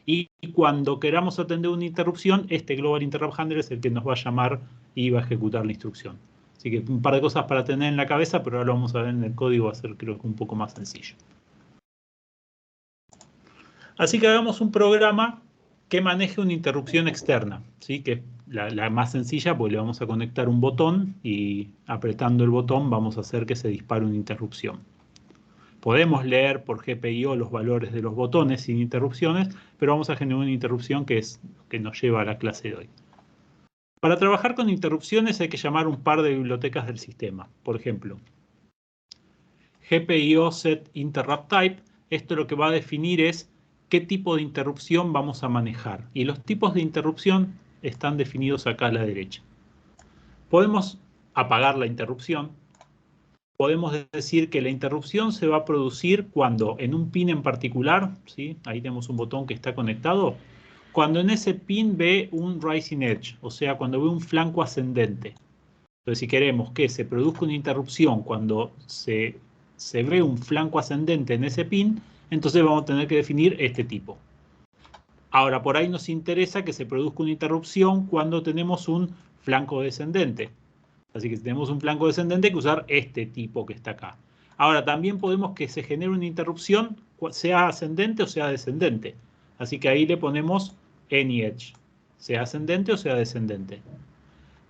y cuando queramos atender una interrupción, este Global Interrupt Handler es el que nos va a llamar y va a ejecutar la instrucción. Así que un par de cosas para tener en la cabeza, pero ahora lo vamos a ver en el código, va a ser creo que un poco más sencillo. Así que hagamos un programa que maneje una interrupción externa, ¿sí? Que es la más sencilla, porque le vamos a conectar un botón y apretando el botón vamos a hacer que se dispare una interrupción. Podemos leer por GPIO los valores de los botones sin interrupciones, pero vamos a generar una interrupción que nos lleva a la clase de hoy. Para trabajar con interrupciones hay que llamar un par de bibliotecas del sistema. Por ejemplo, GPIO set interrupt type. Esto lo que va a definir es qué tipo de interrupción vamos a manejar. Y los tipos de interrupción están definidos acá a la derecha. Podemos apagar la interrupción. Podemos decir que la interrupción se va a producir cuando en un pin en particular, ¿sí? Ahí tenemos un botón que está conectado, cuando en ese pin ve un rising edge, o sea, cuando ve un flanco ascendente. Entonces, si queremos que se produzca una interrupción cuando se ve un flanco ascendente en ese pin, entonces vamos a tener que definir este tipo. Ahora, por ahí nos interesa que se produzca una interrupción cuando tenemos un flanco descendente. Así que si tenemos un flanco descendente, hay que usar este tipo que está acá. Ahora, también podemos que se genere una interrupción, sea ascendente o sea descendente. Así que ahí le ponemos any edge, sea ascendente o sea descendente.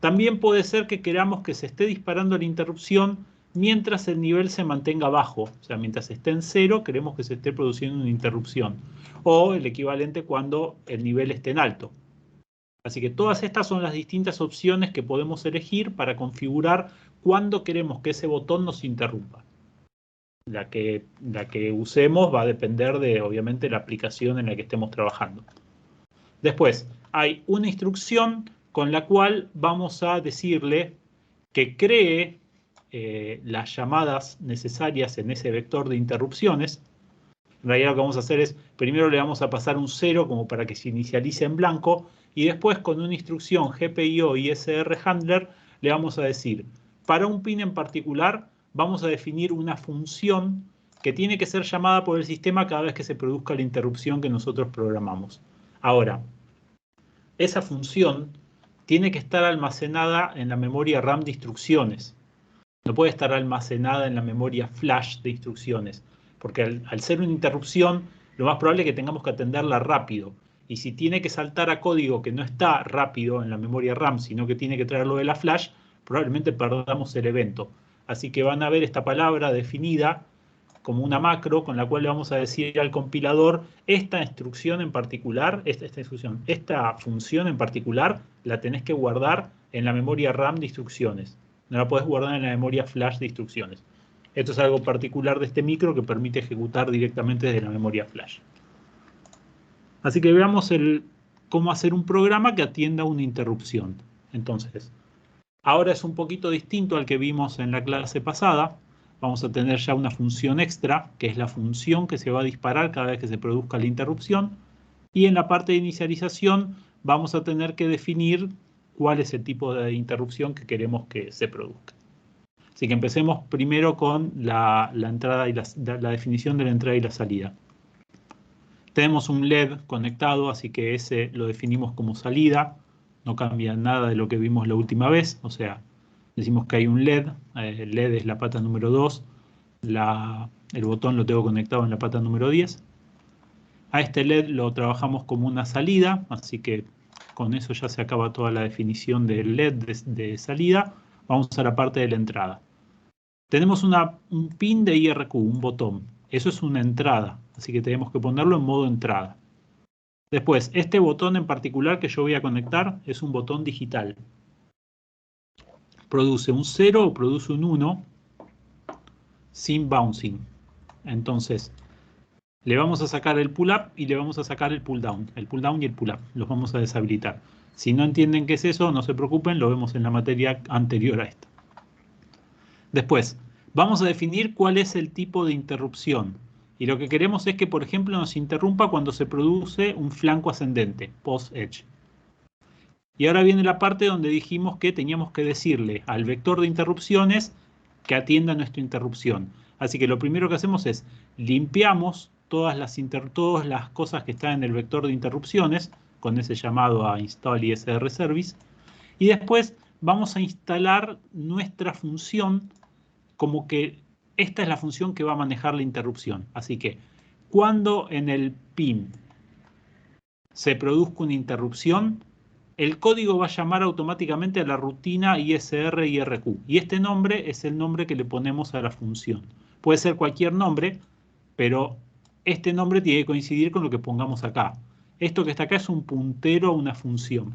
También puede ser que queramos que se esté disparando la interrupción mientras el nivel se mantenga bajo. O sea, mientras esté en 0, queremos que se esté produciendo una interrupción. O el equivalente cuando el nivel esté en alto. Así que todas estas son las distintas opciones que podemos elegir para configurar cuándo queremos que ese botón nos interrumpa. La que usemos va a depender de, obviamente, la aplicación en la que estemos trabajando. Después, hay una instrucción con la cual vamos a decirle que cree las llamadas necesarias en ese vector de interrupciones. En realidad lo que vamos a hacer es, primero le vamos a pasar un 0 como para que se inicialice en blanco, y después con una instrucción GPIO y SR Handler le vamos a decir, para un pin en particular, vamos a definir una función que tiene que ser llamada por el sistema cada vez que se produzca la interrupción que nosotros programamos. Ahora, esa función tiene que estar almacenada en la memoria RAM de instrucciones. No puede estar almacenada en la memoria flash de instrucciones, porque al ser una interrupción, lo más probable es que tengamos que atenderla rápido. Y si tiene que saltar a código que no está rápido en la memoria RAM, sino que tiene que traerlo de la flash, probablemente perdamos el evento. Así que van a ver esta palabra definida como una macro con la cual le vamos a decir al compilador esta instrucción en particular, esta función en particular la tenés que guardar en la memoria RAM de instrucciones. No la podés guardar en la memoria flash de instrucciones. Esto es algo particular de este micro que permite ejecutar directamente desde la memoria flash. Así que veamos cómo hacer un programa que atienda una interrupción. Entonces, ahora es un poquito distinto al que vimos en la clase pasada. Vamos a tener ya una función extra, que es la función que se va a disparar cada vez que se produzca la interrupción. Y en la parte de inicialización vamos a tener que definir cuál es el tipo de interrupción que queremos que se produzca. Así que empecemos primero con la entrada y la definición de la entrada y la salida. Tenemos un LED conectado, así que ese lo definimos como salida. No cambia nada de lo que vimos la última vez. O sea, decimos que hay un LED. El LED es la pata número 2. El botón lo tengo conectado en la pata número 10. A este LED lo trabajamos como una salida, así que con eso ya se acaba toda la definición del LED de salida. Vamos a la parte de la entrada. Tenemos un pin de IRQ, un botón. Eso es una entrada, así que tenemos que ponerlo en modo entrada. Después, este botón en particular que yo voy a conectar es un botón digital. Produce un 0 o produce un 1. sin bouncing. Entonces, le vamos a sacar el pull up y le vamos a sacar el pull down. El pull down y el pull up. Los vamos a deshabilitar. Si no entienden qué es eso, no se preocupen, lo vemos en la materia anterior a esta. Después, vamos a definir cuál es el tipo de interrupción. Y lo que queremos es que, por ejemplo, nos interrumpa cuando se produce un flanco ascendente, post-edge. Y ahora viene la parte donde dijimos que teníamos que decirle al vector de interrupciones que atienda nuestra interrupción. Así que lo primero que hacemos es limpiamos todas las cosas que están en el vector de interrupciones con ese llamado a install ISR service. Y después vamos a instalar nuestra función como que esta es la función que va a manejar la interrupción. Así que cuando en el pin se produzca una interrupción, el código va a llamar automáticamente a la rutina ISR IRQ. Y este nombre es el nombre que le ponemos a la función. Puede ser cualquier nombre, pero este nombre tiene que coincidir con lo que pongamos acá. Esto que está acá es un puntero a una función.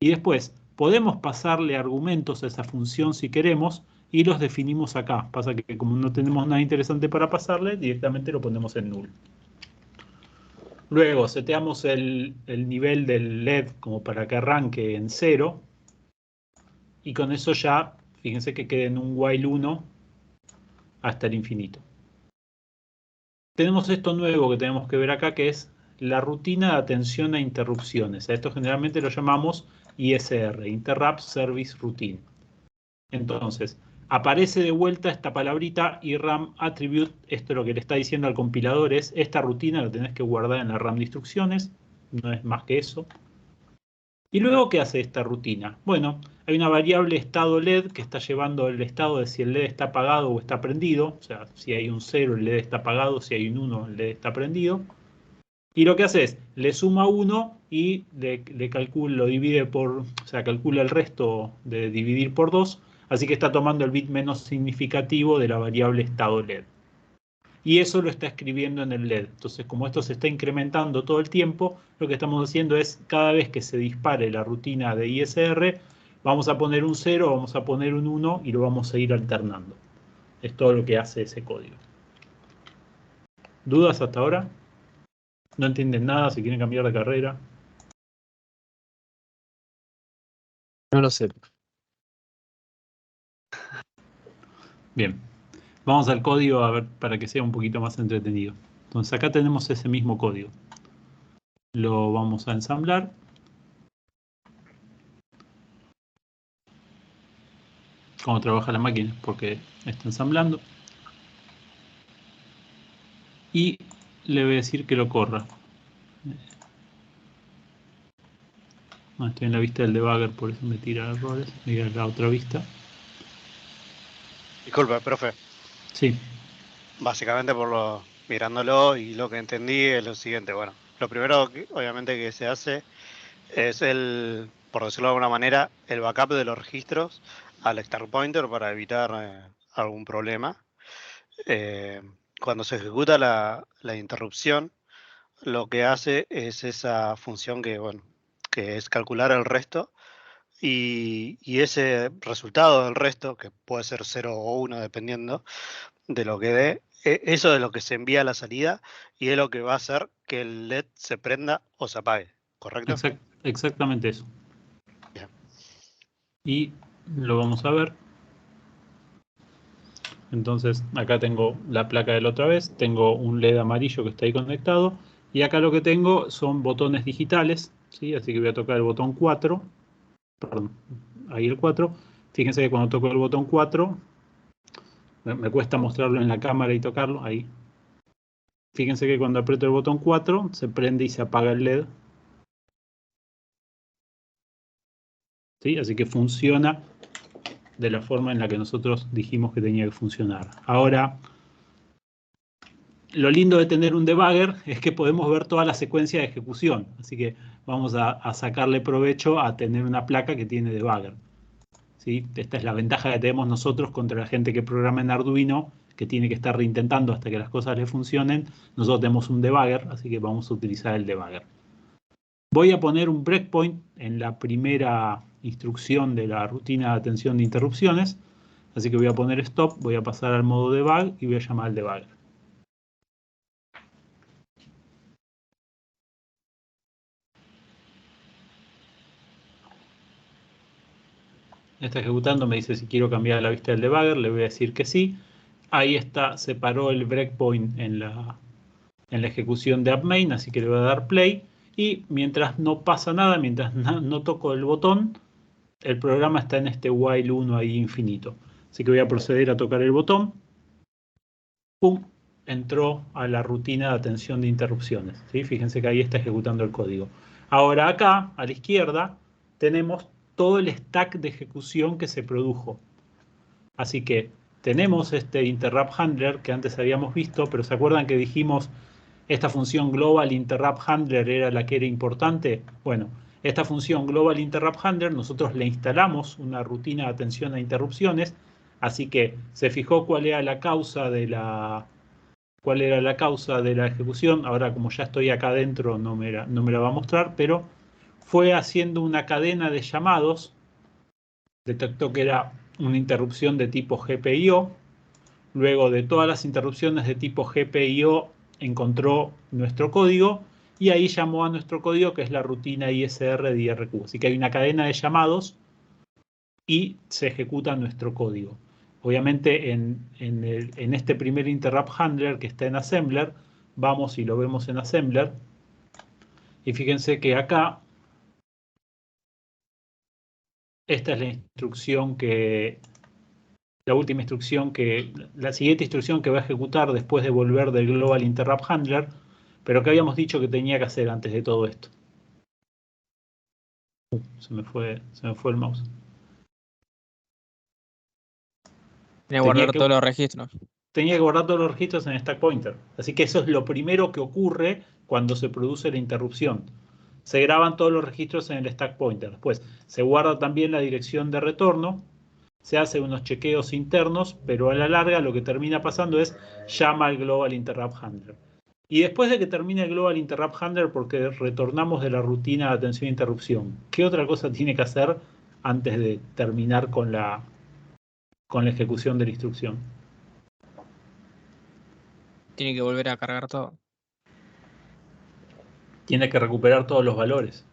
Y después podemos pasarle argumentos a esa función si queremos y los definimos acá. Pasa que como no tenemos nada interesante para pasarle, directamente lo ponemos en null. Luego seteamos el nivel del LED como para que arranque en 0. Y con eso ya, fíjense que quede en un while 1 hasta el infinito. Tenemos esto nuevo que tenemos que ver acá, que es la rutina de atención a interrupciones. A esto generalmente lo llamamos ISR, Interrupt Service Routine. Entonces, aparece de vuelta esta palabrita IRAM Attribute. Esto lo que le está diciendo al compilador es, esta rutina la tenés que guardar en la RAM de instrucciones, no es más que eso. ¿Y luego qué hace esta rutina? Bueno, hay una variable estado LED que está llevando el estado de si el LED está apagado o está prendido. O sea, si hay un 0 el LED está apagado, si hay un 1 el LED está prendido. Y lo que hace es, le suma 1 y le calcula, lo divide por, o sea, calcula el resto de dividir por 2. Así que está tomando el bit menos significativo de la variable estado LED. Y eso lo está escribiendo en el LED. Entonces, como esto se está incrementando todo el tiempo, lo que estamos haciendo es, cada vez que se dispare la rutina de ISR, vamos a poner un 0, vamos a poner un 1 y lo vamos a ir alternando. Es todo lo que hace ese código. ¿Dudas hasta ahora? ¿No entienden nada? ¿Se quieren cambiar de carrera? No lo sé. Bien. Vamos al código a ver para que sea un poquito más entretenido. Entonces acá tenemos ese mismo código. Lo vamos a ensamblar. Cómo trabaja la máquina, porque está ensamblando. Y le voy a decir que lo corra. No, estoy en la vista del debugger, por eso me tira errores. Voy a la otra vista. Disculpe, profe. Sí. Básicamente mirándolo y lo que entendí es lo siguiente. Bueno, lo primero obviamente que se hace es por decirlo de alguna manera, el backup de los registros al start pointer para evitar algún problema. Cuando se ejecuta la interrupción, lo que hace es esa función que es calcular el resto. Y ese resultado del resto, que puede ser 0 o 1 dependiendo de lo que dé, eso es lo que se envía a la salida y es lo que va a hacer que el LED se prenda o se apague, ¿correcto? Exactamente eso. Bien. Y lo vamos a ver. Entonces acá tengo la placa de la otra vez, tengo un LED amarillo que está ahí conectado y acá lo que tengo son botones digitales, ¿sí? Así que voy a tocar el botón 4. Perdón, ahí el 4. Fíjense que cuando toco el botón 4, me cuesta mostrarlo en la cámara y tocarlo, ahí. Fíjense que cuando aprieto el botón 4, se prende y se apaga el LED. ¿Sí? Así que funciona de la forma en la que nosotros dijimos que tenía que funcionar. Ahora, lo lindo de tener un debugger es que podemos ver toda la secuencia de ejecución. Así que vamos a sacarle provecho a tener una placa que tiene debugger. ¿Sí? Esta es la ventaja que tenemos nosotros contra la gente que programa en Arduino, que tiene que estar reintentando hasta que las cosas le funcionen. Nosotros tenemos un debugger, así que vamos a utilizar el debugger. Voy a poner un breakpoint en la primera instrucción de la rutina de atención de interrupciones. Así que voy a poner stop, voy a pasar al modo debug y voy a llamar al debugger. Está ejecutando, me dice si quiero cambiar la vista del debugger, le voy a decir que sí. Ahí está, se paró el breakpoint en la ejecución de AppMain, así que le voy a dar play. Y mientras no pasa nada, mientras no toco el botón, el programa está en este while 1 ahí infinito. Así que voy a proceder a tocar el botón. ¡Pum! Entró a la rutina de atención de interrupciones. ¿Sí? Fíjense que ahí está ejecutando el código. Ahora acá, a la izquierda, tenemos todo el stack de ejecución que se produjo. Así que tenemos este interrupt handler que antes habíamos visto, pero ¿se acuerdan que dijimos esta función global interrupt handler era la que era importante? Bueno, esta función global interrupt handler nosotros le instalamos una rutina de atención a interrupciones, así que se fijó cuál era la causa de la ejecución. Ahora, como ya estoy acá adentro, no me la va a mostrar, pero fue haciendo una cadena de llamados. Detectó que era una interrupción de tipo GPIO. Luego de todas las interrupciones de tipo GPIO encontró nuestro código y ahí llamó a nuestro código, que es la rutina ISR de IRQ. Así que hay una cadena de llamados y se ejecuta nuestro código. Obviamente en este primer interrupt handler que está en Assembler, vamos y lo vemos en Assembler. Y fíjense que acá, esta es la instrucción la siguiente instrucción que va a ejecutar después de volver del Global Interrupt Handler, pero que habíamos dicho que tenía que hacer antes de todo esto. Se me fue el mouse. Tiene que guardar todos los registros. Tenía que guardar todos los registros en Stack Pointer. Así que eso es lo primero que ocurre cuando se produce la interrupción. Se graban todos los registros en el Stack Pointer. Después se guarda también la dirección de retorno. Se hace unos chequeos internos, pero a la larga lo que termina pasando es llama al Global Interrupt Handler. Y después de que termine el Global Interrupt Handler, porque retornamos de la rutina de atención e interrupción, ¿qué otra cosa tiene que hacer antes de terminar con la ejecución de la instrucción? Tiene que volver a cargar todo. Tiene que recuperar todos los valores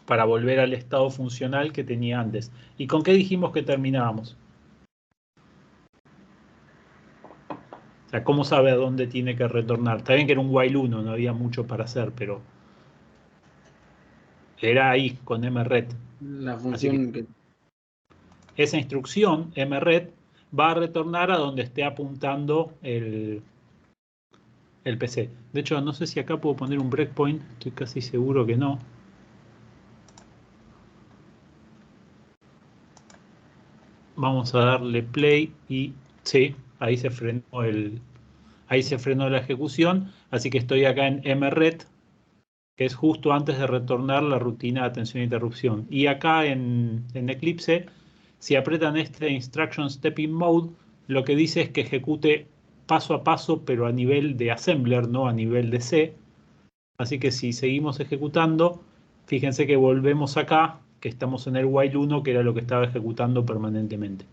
para volver al estado funcional que tenía antes. ¿Y con qué dijimos que terminábamos? O sea, ¿cómo sabe a dónde tiene que retornar? Está bien que era un while 1, no había mucho para hacer, pero era ahí, con mret. La función que... Esa instrucción, mret, va a retornar a donde esté apuntando el PC. De hecho, no sé si acá puedo poner un breakpoint, estoy casi seguro que no. Vamos a darle play y sí, ahí se frenó la ejecución, así que estoy acá en mret, que es justo antes de retornar la rutina de atención e interrupción. Y acá en Eclipse, si apretan este Instruction Stepping Mode, lo que dice es que ejecute paso a paso, pero a nivel de assembler, no a nivel de C. Así que si seguimos ejecutando, fíjense que volvemos acá, que estamos en el while 1, que era lo que estaba ejecutando permanentemente.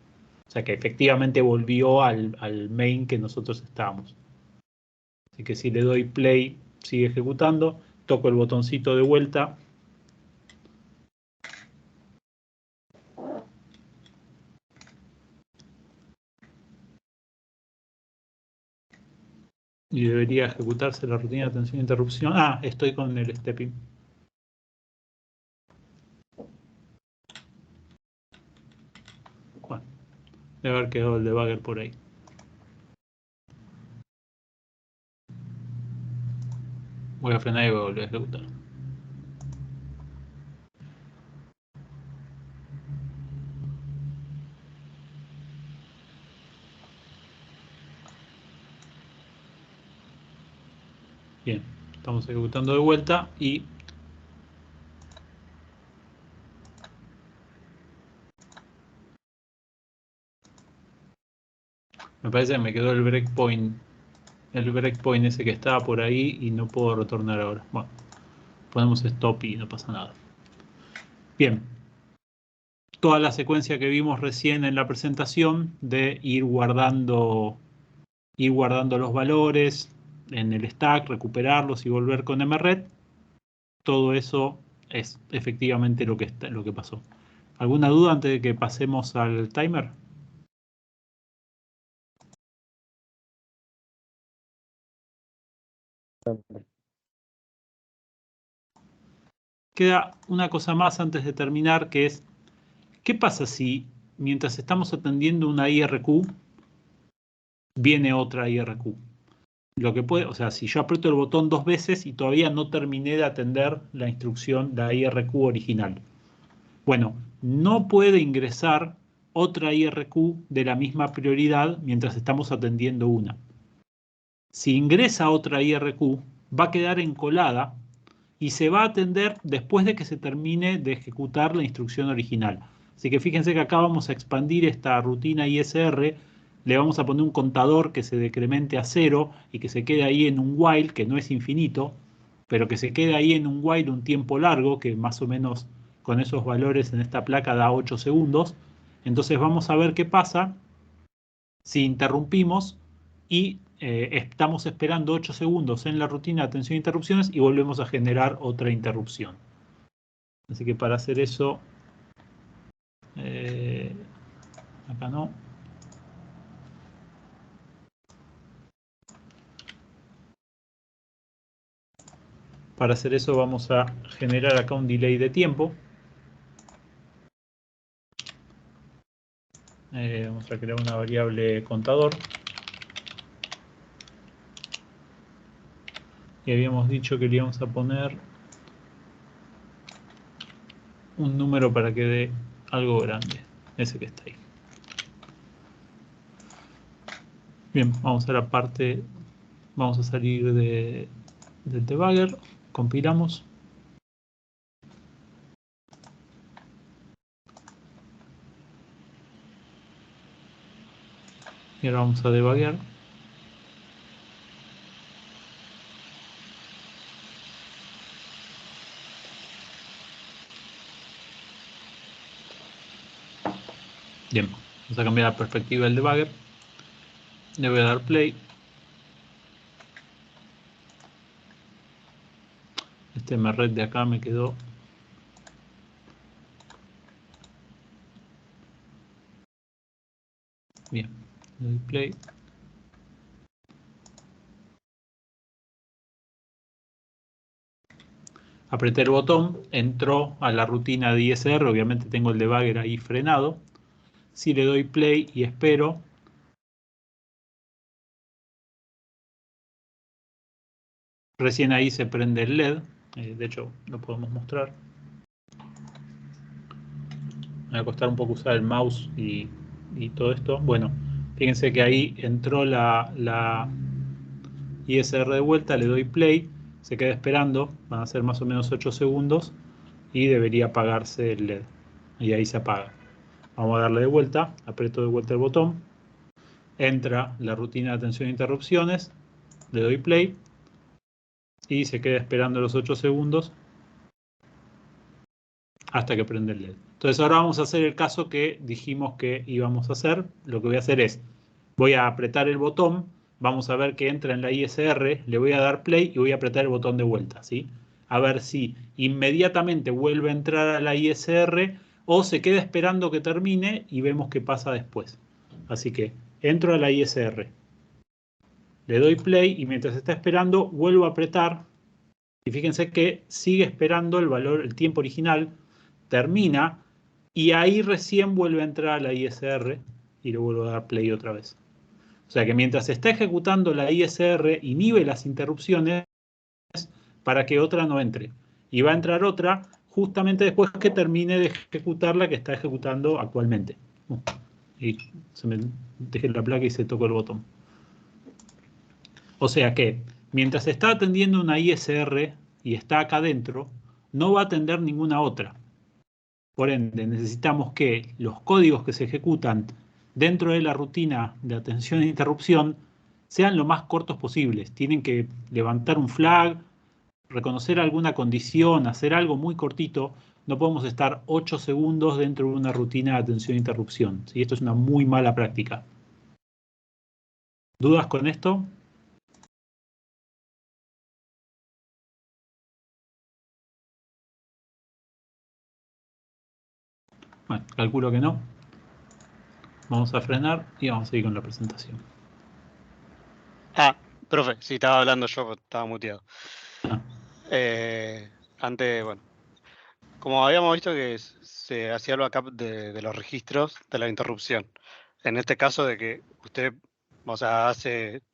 O sea que efectivamente volvió al main que nosotros estábamos. Así que si le doy play, sigue ejecutando, toco el botoncito de vuelta. Y debería ejecutarse la rutina de atención e interrupción. Ah, estoy con el stepping. Bueno, debe haber quedado el debugger por ahí. Voy a frenar y voy a volver a ejecutar. Bien, estamos ejecutando de vuelta y me parece que me quedó el breakpoint ese que estaba por ahí y no puedo retornar ahora. Bueno, ponemos stop y no pasa nada. Bien. toda la secuencia que vimos recién en la presentación de ir guardando los valores en el stack, recuperarlos y volver con mred. Todo eso es efectivamente lo que pasó. ¿Alguna duda antes de que pasemos al timer? Queda una cosa más antes de terminar, que es, ¿qué pasa si mientras estamos atendiendo una IRQ, viene otra IRQ? Lo que puede, o sea, si yo aprieto el botón 2 veces y todavía no terminé de atender la instrucción, la IRQ original. Bueno, no puede ingresar otra IRQ de la misma prioridad mientras estamos atendiendo una. Si ingresa otra IRQ, va a quedar encolada y se va a atender después de que se termine de ejecutar la instrucción original. Así que fíjense que acá vamos a expandir esta rutina ISR, le vamos a poner un contador que se decremente a 0 y que se quede ahí en un while, que no es infinito, pero que se quede ahí en un while un tiempo largo, que más o menos con esos valores en esta placa da 8 segundos. Entonces vamos a ver qué pasa si interrumpimos y estamos esperando 8 segundos en la rutina de atención a interrupciones y volvemos a generar otra interrupción. Así que para hacer eso, acá no. Para hacer eso vamos a generar acá un delay de tiempo. Vamos a crear una variable contador. Y habíamos dicho que le íbamos a poner un número para que dé algo grande, ese que está ahí. Bien, vamos a la parte, vamos a salir del debugger, compilamos. Y ahora vamos a debugger. Bien, vamos a cambiar la perspectiva del debugger. Le voy a dar play. Este mred de acá me quedó. Bien, le doy play. Apreté el botón, entró a la rutina de ISR, obviamente tengo el debugger ahí frenado. Si le doy play y espero, recién ahí se prende el LED, de hecho lo podemos mostrar. Me va a costar un poco usar el mouse y todo esto. Bueno, fíjense que ahí entró la ISR de vuelta, le doy play, se queda esperando, van a ser más o menos 8 segundos y debería apagarse el LED. Y ahí se apaga. Vamos a darle de vuelta, aprieto de vuelta el botón, entra la rutina de atención a interrupciones, le doy play y se queda esperando los 8 segundos hasta que prende el LED. Entonces ahora vamos a hacer el caso que dijimos que íbamos a hacer. Lo que voy a hacer es, voy a apretar el botón, vamos a ver que entra en la ISR, le voy a dar play y voy a apretar el botón de vuelta, ¿sí? A ver si inmediatamente vuelve a entrar a la ISR o se queda esperando que termine y vemos qué pasa después. Así que entro a la ISR, le doy play y mientras está esperando vuelvo a apretar y fíjense que sigue esperando el valor, el tiempo original, termina y ahí recién vuelve a entrar a la ISR y le vuelvo a dar play otra vez. O sea que mientras está ejecutando la ISR inhibe las interrupciones para que otra no entre. Y va a entrar otra justamente después que termine de ejecutar la que está ejecutando actualmente. Y se me dejé la placa y se tocó el botón. O sea que mientras está atendiendo una ISR y está acá adentro, no va a atender ninguna otra. Por ende, necesitamos que los códigos que se ejecutan dentro de la rutina de atención e interrupción sean lo más cortos posibles. Tienen que levantar un flag, reconocer alguna condición, hacer algo muy cortito no podemos estar 8 segundos dentro de una rutina de atención e interrupción. ¿Sí? Esto es una muy mala práctica. ¿Dudas con esto? Bueno, calculo que no. Vamos a frenar y vamos a seguir con la presentación. Ah, profe, sí, estaba hablando yo, estaba muteado. Ah. Antes, bueno, como habíamos visto que se hacía el backup de los registros de la interrupción. En este caso de que usted, o sea,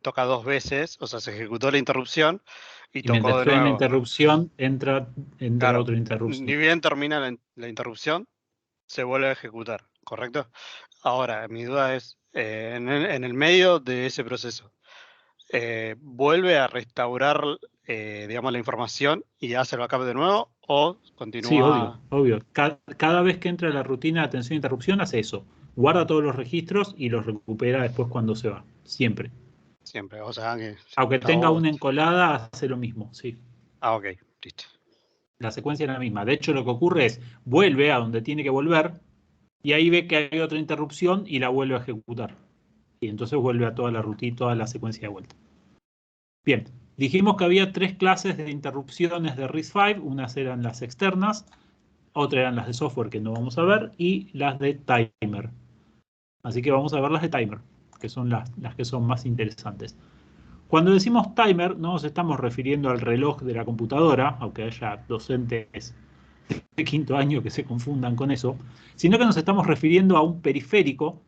toca 2 veces, o sea, se ejecutó la interrupción y Y tocó mientras de estoy en la nuevo. interrupción, entra Claro, otra interrupción. ni bien termina la interrupción, se vuelve a ejecutar, ¿correcto? Ahora, mi duda es, en el medio de ese proceso, ¿vuelve a restaurar, digamos, la información y hace el backup de nuevo o Sí, continúa obvio. Cada vez que entra la rutina de atención e interrupción hace eso. Guarda todos los registros y los recupera después cuando se va. Siempre. siempre? O sea, que Aunque tenga una encolada, hace lo mismo, sí. Ah, ok, listo. La secuencia es la misma. De hecho, lo que ocurre es, vuelve a donde tiene que volver y ahí ve que hay otra interrupción y la vuelve a ejecutar. Y entonces vuelve a toda la rutina, toda la secuencia de vuelta. Bien, dijimos que había 3 clases de interrupciones de RISC-V. Unas eran las externas, otras eran las de software que no vamos a ver y las de timer. Así que vamos a ver las de timer, que son las que son más interesantes. Cuando decimos timer, no nos estamos refiriendo al reloj de la computadora, aunque haya docentes de 5º año que se confundan con eso, sino que nos estamos refiriendo a un periférico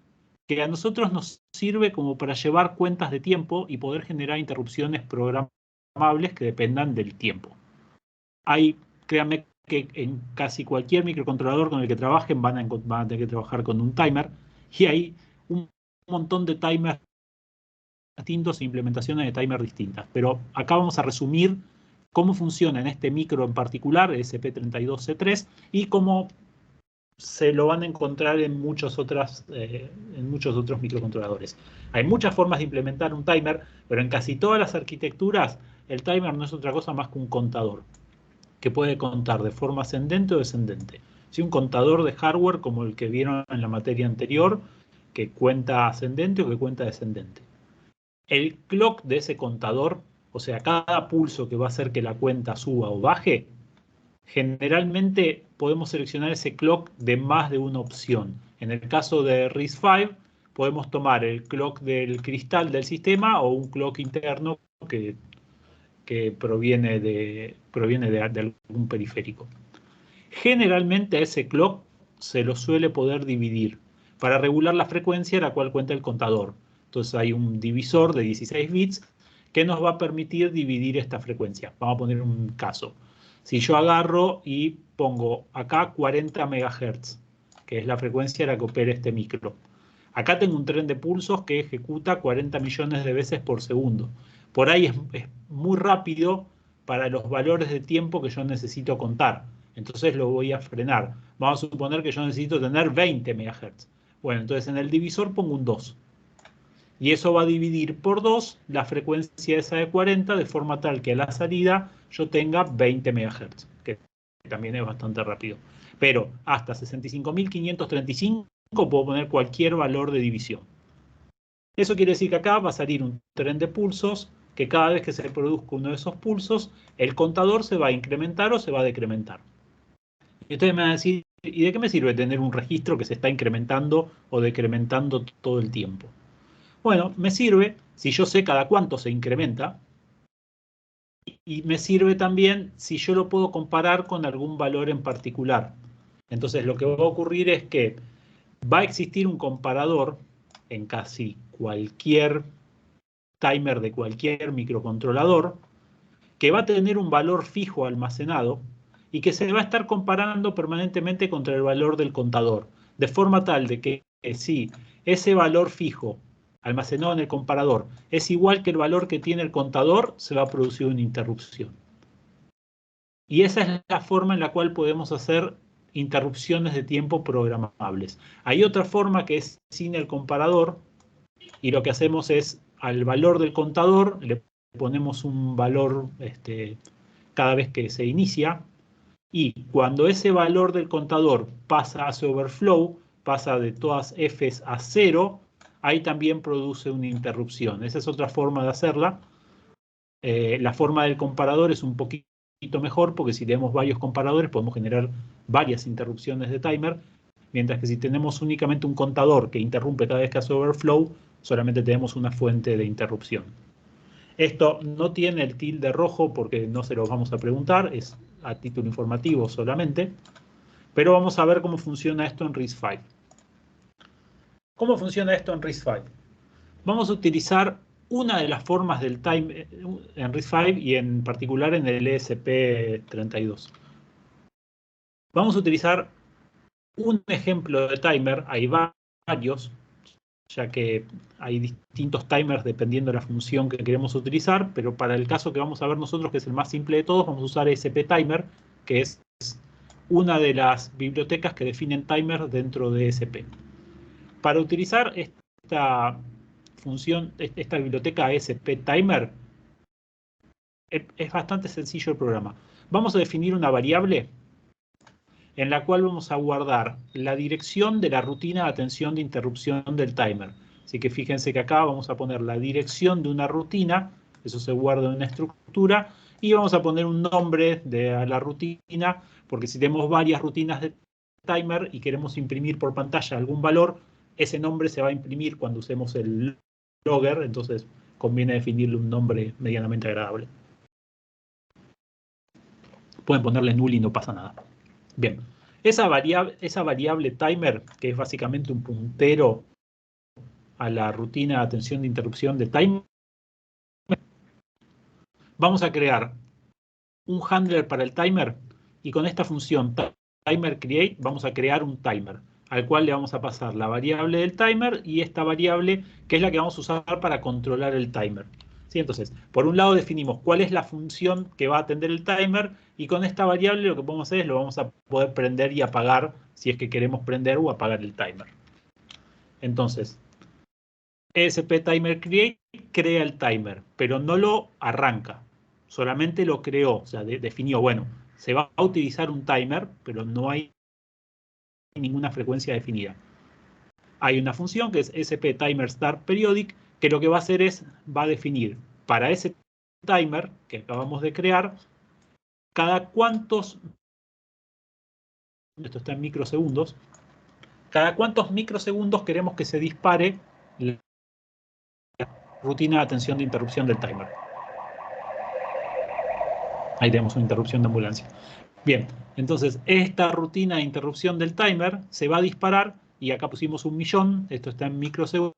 que a nosotros nos sirve como para llevar cuentas de tiempo y poder generar interrupciones programables que dependan del tiempo. Créanme que en casi cualquier microcontrolador con el que trabajen van a tener que trabajar con un timer y hay un montón de timers distintos e implementaciones de timer distintas. Pero acá vamos a resumir cómo funciona en este micro en particular, SP32C3, y cómo se lo van a encontrar en muchos otros microcontroladores. Hay muchas formas de implementar un timer, pero en casi todas las arquitecturas el timer no es otra cosa más que un contador, que puede contar de forma ascendente o descendente. Si un contador de hardware como el que vieron en la materia anterior, que cuenta ascendente o que cuenta descendente. El clock de ese contador, o sea, cada pulso que va a hacer que la cuenta suba o baje, generalmente podemos seleccionar ese clock de más de una opción. En el caso de RISC-V, podemos tomar el clock del cristal del sistema o un clock interno que proviene de algún periférico. Generalmente a ese clock se lo suele poder dividir para regular la frecuencia a la cual cuenta el contador. Entonces hay un divisor de 16 bits que nos va a permitir dividir esta frecuencia. Vamos a poner un caso. Si yo agarro y pongo acá 40 MHz, que es la frecuencia a la que opera este micro. Acá tengo un tren de pulsos que ejecuta 40 millones de veces por segundo. Por ahí es muy rápido para los valores de tiempo que yo necesito contar. Entonces lo voy a frenar. Vamos a suponer que yo necesito tener 20 MHz. Bueno, entonces en el divisor pongo un 2. Y eso va a dividir por 2 la frecuencia esa de 40 de forma tal que a la salida yo tenga 20 MHz, que también es bastante rápido. Pero hasta 65.535 puedo poner cualquier valor de división. Eso quiere decir que acá va a salir un tren de pulsos que cada vez que se produzca uno de esos pulsos, el contador se va a incrementar o se va a decrementar. Y ustedes me van a decir, ¿y de qué me sirve tener un registro que se está incrementando o decrementando todo el tiempo? Bueno, me sirve si yo sé cada cuánto se incrementa y me sirve también si yo lo puedo comparar con algún valor en particular. Entonces lo que va a ocurrir es que va a existir un comparador en casi cualquier timer de cualquier microcontrolador que va a tener un valor fijo almacenado y que se va a estar comparando permanentemente contra el valor del contador, de forma tal de que si ese valor fijo almacenado en el comparador es igual que el valor que tiene el contador, se va a producir una interrupción. Y esa es la forma en la cual podemos hacer interrupciones de tiempo programables. Hay otra forma que es sin el comparador, y lo que hacemos es al valor del contador le ponemos un valor cada vez que se inicia, Y cuando ese valor del contador pasa a ese overflow, pasa de todas Fs a 0, ahí también produce una interrupción. Esa es otra forma de hacerla. La forma del comparador es un poquito mejor porque si tenemos varios comparadores podemos generar varias interrupciones de timer, mientras que si tenemos únicamente un contador que interrumpe cada vez que hace overflow, solamente tenemos una fuente de interrupción. Esto no tiene el tilde rojo porque no se lo vamos a preguntar, es a título informativo solamente, pero vamos a ver cómo funciona esto en RISC-V. ¿Cómo funciona esto en RISC-V? Vamos a utilizar una de las formas del timer en RISC-V y en particular en el ESP32. Vamos a utilizar un ejemplo de timer, hay varios, ya que hay distintos timers dependiendo de la función que queremos utilizar, pero para el caso que vamos a ver nosotros, que es el más simple de todos, vamos a usar ESP-Timer, que es una de las bibliotecas que definen timer dentro de ESP. Para utilizar esta función, esta biblioteca ESP-Timer, es bastante sencillo el programa. Vamos a definir una variable en la cual vamos a guardar la dirección de la rutina de atención de interrupción del timer. Así que fíjense que acá vamos a poner la dirección de una rutina, eso se guarda en una estructura, y vamos a poner un nombre de la rutina, porque si tenemos varias rutinas de timer y queremos imprimir por pantalla algún valor, ese nombre se va a imprimir cuando usemos el logger, entonces conviene definirle un nombre medianamente agradable. Pueden ponerle null y no pasa nada. Bien, esa variable timer, que es básicamente un puntero a la rutina de atención de interrupción de timer, vamos a crear un handler para el timer y con esta función timer create vamos a crear un timer al cual le vamos a pasar la variable del timer y esta variable que es la que vamos a usar para controlar el timer. ¿Sí? Entonces, por un lado definimos cuál es la función que va a atender el timer y con esta variable lo que podemos hacer es lo vamos a poder prender y apagar si es que queremos prender o apagar el timer. Entonces, ESP-Timer-Create crea el timer, pero no lo arranca, solamente lo creó, o sea, definió, bueno, se va a utilizar un timer, pero no hay ninguna frecuencia definida. Hay una función que es ESP-Timer-Start-Periodic, que lo que va a hacer es, va a definir para ese timer que acabamos de crear, cada cuántos, esto está en microsegundos, cada cuántos microsegundos queremos que se dispare la rutina de atención de interrupción del timer. Ahí tenemos una interrupción de ambulancia. Bien, entonces esta rutina de interrupción del timer se va a disparar, y acá pusimos 1.000.000, esto está en microsegundos,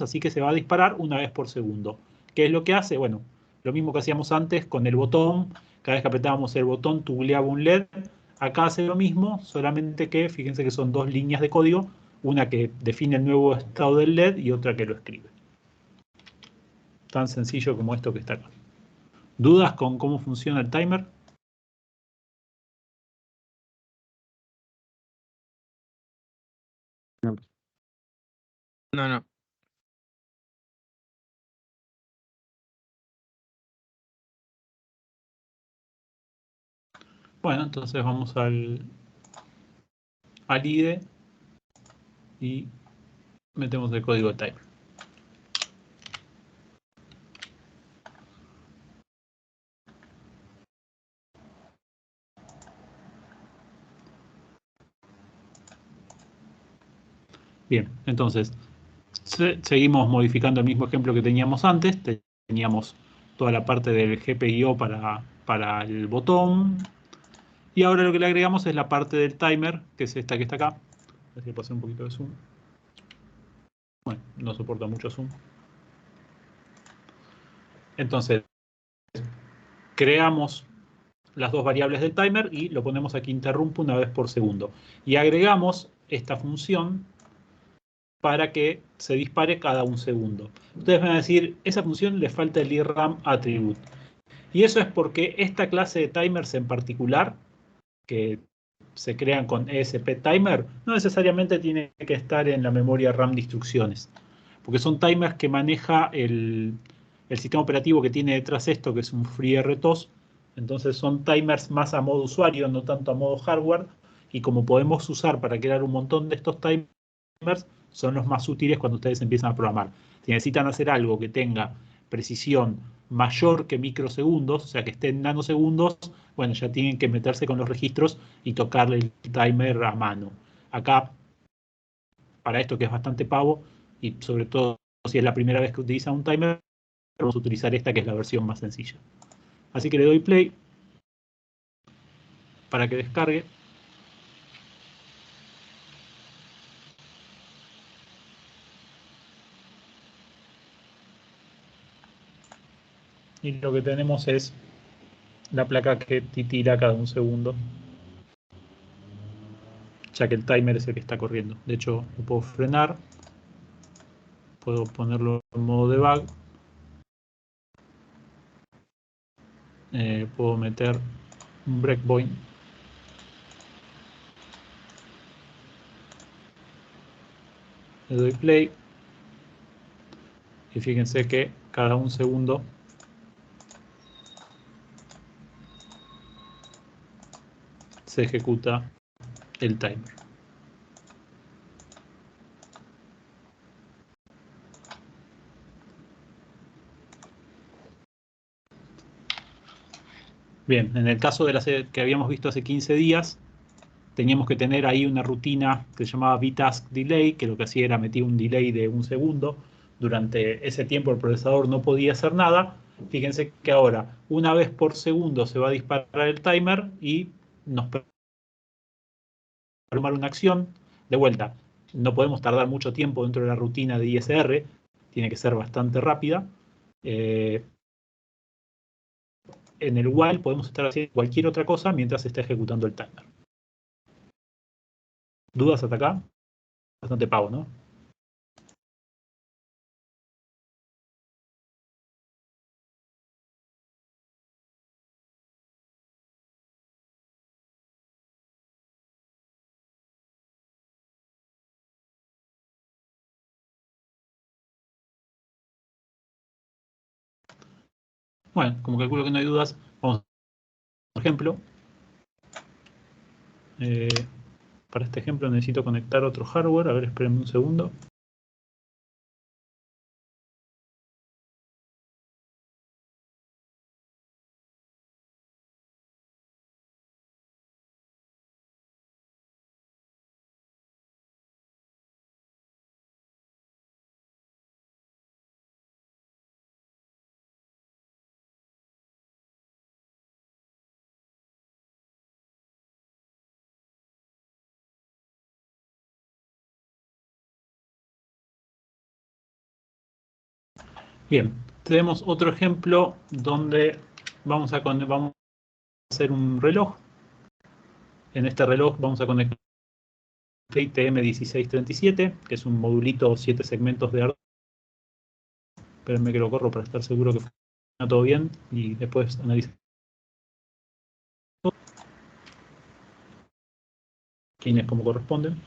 así que se va a disparar una vez por segundo. ¿Qué es lo que hace? Bueno, lo mismo que hacíamos antes con el botón, cada vez que apretábamos el botón tugleaba un LED, acá hace lo mismo, solamente que fíjense que son dos líneas de código, una que define el nuevo estado del LED y otra que lo escribe. Tan sencillo como esto que está acá. ¿Dudas con cómo funciona el timer? No. Bueno, entonces vamos al IDE y metemos el código de timer. Bien, entonces seguimos modificando el mismo ejemplo que teníamos antes. Teníamos toda la parte del GPIO para el botón. Y ahora lo que le agregamos es la parte del timer, que es esta que está acá. A ver si puedo hacer un poquito de zoom. Bueno, no soporta mucho zoom. Entonces, creamos las dos variables del timer y lo ponemos aquí interrumpe una vez por segundo. Y agregamos esta función para que se dispare cada un segundo. Ustedes van a decir, esa función le falta el IRAM attribute. Y eso es porque esta clase de timers en particular, que se crean con ESP-Timer, no necesariamente tiene que estar en la memoria RAM de instrucciones. Porque son timers que maneja el sistema operativo que tiene detrás esto, que es un FreeRTOS. Entonces son timers más a modo usuario, no tanto a modo hardware, y como podemos usar para crear un montón de estos timers, son los más útiles cuando ustedes empiezan a programar. Si necesitan hacer algo que tenga precisión mayor que microsegundos, o sea que esté en nanosegundos, bueno, ya tienen que meterse con los registros y tocarle el timer a mano. Acá, para esto que es bastante pavo, y sobre todo si es la primera vez que utilizan un timer, vamos a utilizar esta que es la versión más sencilla. Así que le doy play para que descargue. Y lo que tenemos es la placa que titira cada un segundo, ya que el timer es el que está corriendo. De hecho, lo puedo frenar, puedo ponerlo en modo debug, puedo meter un breakpoint, le doy play y fíjense que cada un segundo se ejecuta el timer. Bien, en el caso de las que habíamos visto hace 15 días, teníamos que tener ahí una rutina que se llamaba vtask delay, que lo que hacía era meter un delay de un segundo. Durante ese tiempo el procesador no podía hacer nada. Fíjense que ahora, una vez por segundo se va a disparar el timer y nos permite tomar una acción. De vuelta, no podemos tardar mucho tiempo dentro de la rutina de ISR, tiene que ser bastante rápida. En el while podemos estar haciendo cualquier otra cosa mientras se está ejecutando el timer. ¿Dudas hasta acá? Bastante pavo, ¿no? Bueno, como calculo que no hay dudas, vamos a por ejemplo. Para este ejemplo necesito conectar otro hardware. A ver, espérenme un segundo. Bien, tenemos otro ejemplo donde vamos a hacer un reloj. En este reloj vamos a conectar TM1637, que es un modulito 7 segmentos de Arduino. Espérenme que lo corro para estar seguro que funciona todo bien y después analizar quién es como corresponden.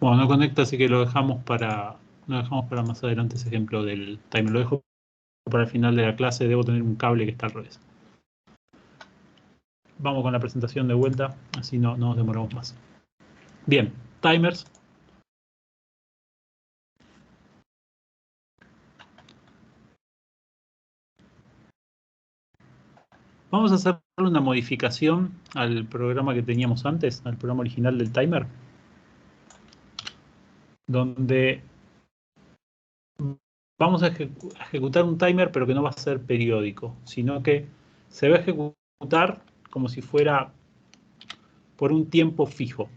Bueno, no conecta, así que lo dejamos para Lo dejamos para más adelante ese ejemplo del timer. Lo dejo para el final de la clase. Debo tener un cable que está al revés. Vamos con la presentación de vuelta, así no nos demoramos más. Bien, timers. Vamos a hacer una modificación al programa que teníamos antes, al programa original del timer, donde vamos a ejecutar un timer, pero que no va a ser periódico, sino que se va a ejecutar como si fuera por un tiempo fijo.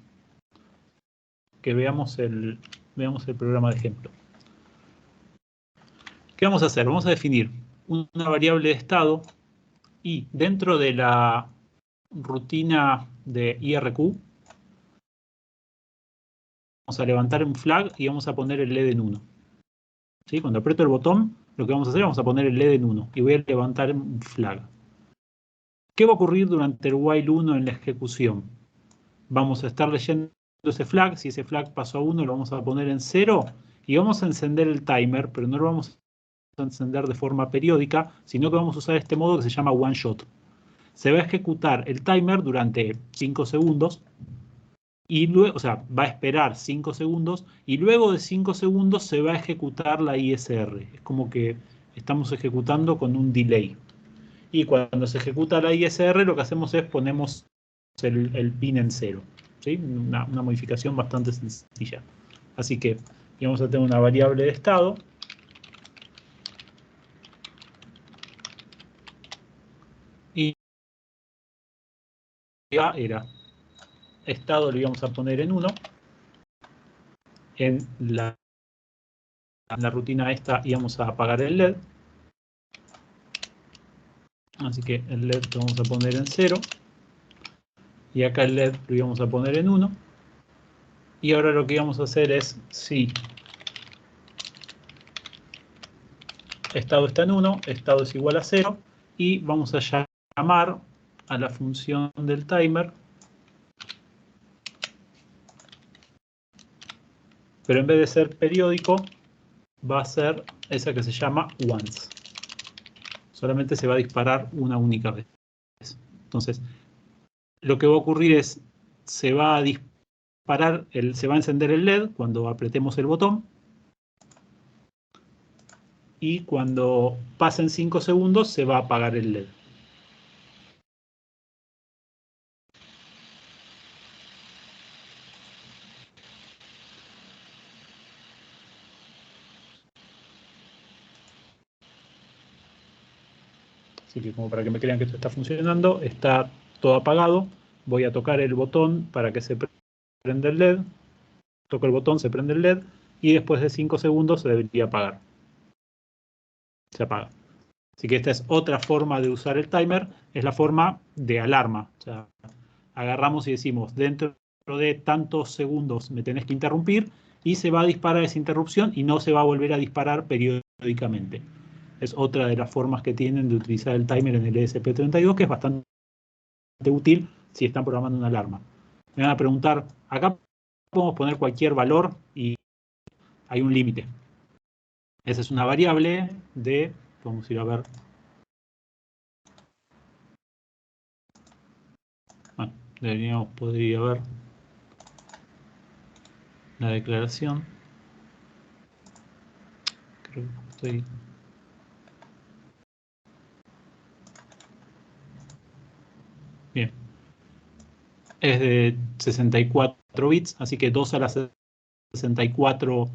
Que veamos el programa de ejemplo. ¿Qué vamos a hacer? Vamos a definir una variable de estado y dentro de la rutina de IRQ vamos a levantar un flag y vamos a poner el LED en 1. ¿Sí? Cuando aprieto el botón, lo que vamos a hacer, vamos a poner el LED en 1 y voy a levantar un flag. ¿Qué va a ocurrir durante el while 1 en la ejecución? Vamos a estar leyendo ese flag. Si ese flag pasó a 1, lo vamos a poner en 0 y vamos a encender el timer, pero no lo vamos a encender de forma periódica, sino que vamos a usar este modo que se llama one shot. Se va a ejecutar el timer durante 5 segundos y luego, o sea, va a esperar 5 segundos y luego de 5 segundos se va a ejecutar la ISR. Es como que estamos ejecutando con un delay. Y cuando se ejecuta la ISR, lo que hacemos es ponemos el pin en 0. ¿Sí? Una modificación bastante sencilla. Así que vamos a tener una variable de estado. Y ya era estado, le íbamos a poner en 1. En la rutina esta íbamos a apagar el LED. Así que el LED lo vamos a poner en 0. Y acá el LED lo íbamos a poner en 1. Y ahora lo que vamos a hacer es, si estado está en 1, estado es igual a 0. Y vamos a llamar a la función del timer. Pero en vez de ser periódico, va a ser esa que se llama once. Solamente se va a disparar una única vez. Entonces, lo que va a ocurrir es, se va a disparar, se va a encender el LED cuando apretemos el botón. Y cuando pasen 5 segundos, se va a apagar el LED. Así que como para que me crean que esto está funcionando, está todo apagado. Voy a tocar el botón para que se prenda el LED. Toco el botón, se prende el LED. Y después de 5 segundos se debería apagar. Se apaga. Así que esta es otra forma de usar el timer. Es la forma de alarma. O sea, agarramos y decimos, dentro de tantos segundos me tenés que interrumpir. Y se va a disparar esa interrupción y no se va a volver a disparar periódicamente. Es otra de las formas que tienen de utilizar el timer en el ESP32, que es bastante útil si están programando una alarma. Me van a preguntar, acá podemos poner cualquier valor y hay un límite. Esa es una variable de, vamos a ir a ver. Bueno, deberíamos poder ir a ver la declaración. Creo que estoy... Bien. Es de 64 bits, así que 2 a la 64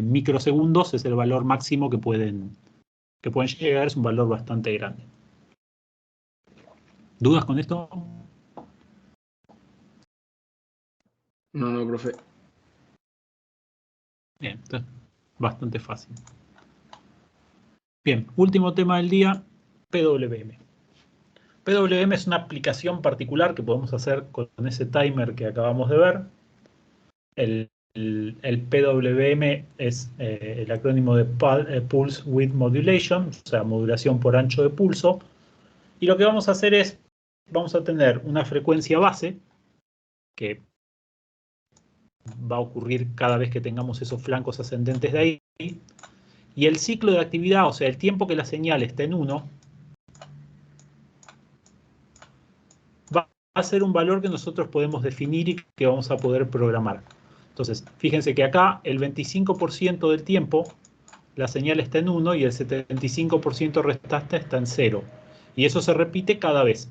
microsegundos es el valor máximo que pueden llegar. Es un valor bastante grande. ¿Dudas con esto? No, profe. Bien, entonces, bastante fácil. Bien, último tema del día, PWM. PWM es una aplicación particular que podemos hacer con ese timer que acabamos de ver. El PWM es el acrónimo de Pulse Width Modulation, o sea, modulación por ancho de pulso. Y lo que vamos a hacer es, vamos a tener una frecuencia base que va a ocurrir cada vez que tengamos esos flancos ascendentes de ahí. y el ciclo de actividad, o sea, el tiempo que la señal está en 1, va a ser un valor que nosotros podemos definir y que vamos a poder programar. Entonces, fíjense que acá el 25% del tiempo la señal está en 1 y el 75% restante está en 0. Y eso se repite cada vez.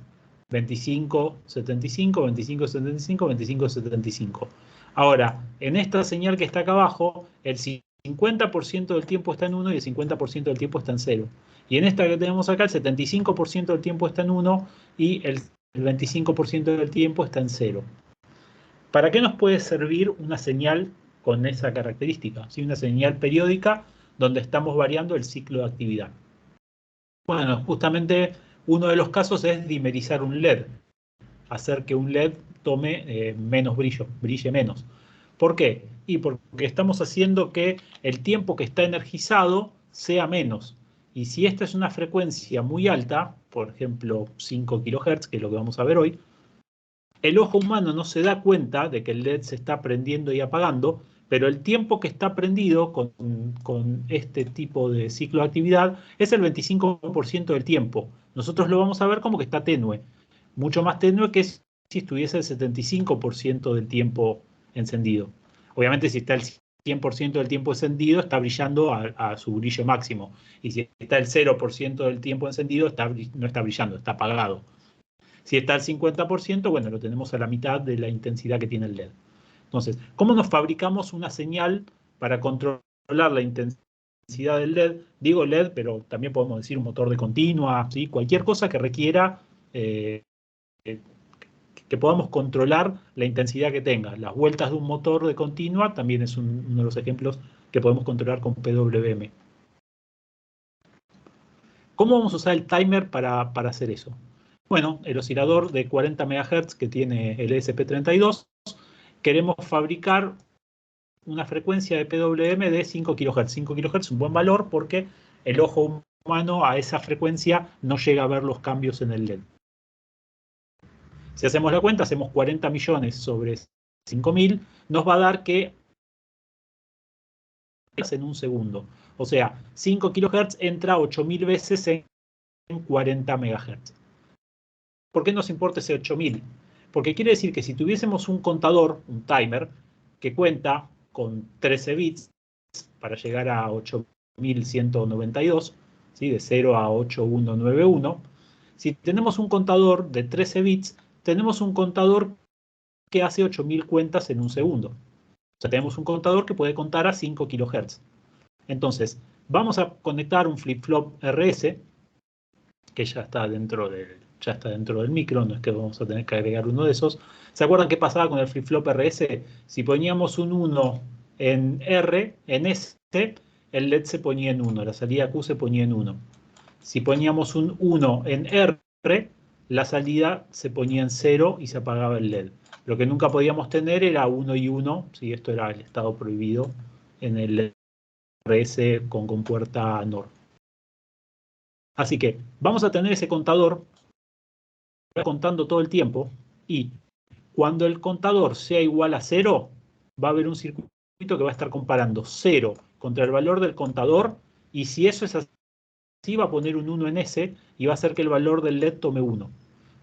25, 75, 25, 75, 25, 75. Ahora, en esta señal que está acá abajo, el 50% del tiempo está en 1 y el 50% del tiempo está en 0. Y en esta que tenemos acá, el 75% del tiempo está en 1 y el 25% del tiempo está en 0. ¿Para qué nos puede servir una señal con esa característica? ¿Sí? Una señal periódica donde estamos variando el ciclo de actividad. Bueno, justamente uno de los casos es dimerizar un LED, hacer que un LED tome menos brillo, brille menos. ¿Por qué? Y porque estamos haciendo que el tiempo que está energizado sea menos. Y si esta es una frecuencia muy alta, por ejemplo 5 kHz, que es lo que vamos a ver hoy, el ojo humano no se da cuenta de que el LED se está prendiendo y apagando, pero el tiempo que está prendido con este tipo de ciclo de actividad es el 25% del tiempo. Nosotros lo vamos a ver como que está tenue, mucho más tenue que si estuviese el 75% del tiempo encendido. Obviamente si está el 100% del tiempo encendido está brillando a su brillo máximo, y si está el 0% del tiempo encendido no está brillando, está apagado. Si está al 50%, bueno, lo tenemos a la mitad de la intensidad que tiene el LED. Entonces, ¿cómo nos fabricamos una señal para controlar la intensidad del LED? Digo LED, pero también podemos decir un motor de continua, ¿sí? Cualquier cosa que requiera que podamos controlar la intensidad que tenga. Las vueltas de un motor de continua también es uno de los ejemplos que podemos controlar con PWM. ¿Cómo vamos a usar el timer para hacer eso? Bueno, el oscilador de 40 MHz que tiene el ESP32, queremos fabricar una frecuencia de PWM de 5 kHz. 5 kHz es un buen valor porque el ojo humano a esa frecuencia no llega a ver los cambios en el LED. Si hacemos la cuenta, hacemos 40 millones sobre 5.000, nos va a dar que en un segundo. O sea, 5 kHz entra 8.000 veces en 40 MHz. ¿Por qué nos importa ese 8.000? Porque quiere decir que si tuviésemos un contador, un timer, que cuenta con 13 bits para llegar a 8.192, ¿sí? De 0 a 8191, si tenemos un contador de 13 bits, tenemos un contador que hace 8.000 cuentas en un segundo. O sea, tenemos un contador que puede contar a 5 kHz. Entonces, vamos a conectar un flip-flop RS, que ya está dentro del micro, no es que vamos a tener que agregar uno de esos. ¿Se acuerdan qué pasaba con el flip-flop RS? Si poníamos un 1 en R, en S, el LED se ponía en 1, la salida Q se ponía en 1. Si poníamos un 1 en R, la salida se ponía en 0 y se apagaba el LED. Lo que nunca podíamos tener era 1 y 1, si esto era el estado prohibido en el RS con compuerta NOR. Así que vamos a tener ese contador contando todo el tiempo, y cuando el contador sea igual a 0, va a haber un circuito que va a estar comparando 0 contra el valor del contador, y si eso es así, va a poner un 1 en S y va a hacer que el valor del LED tome 1.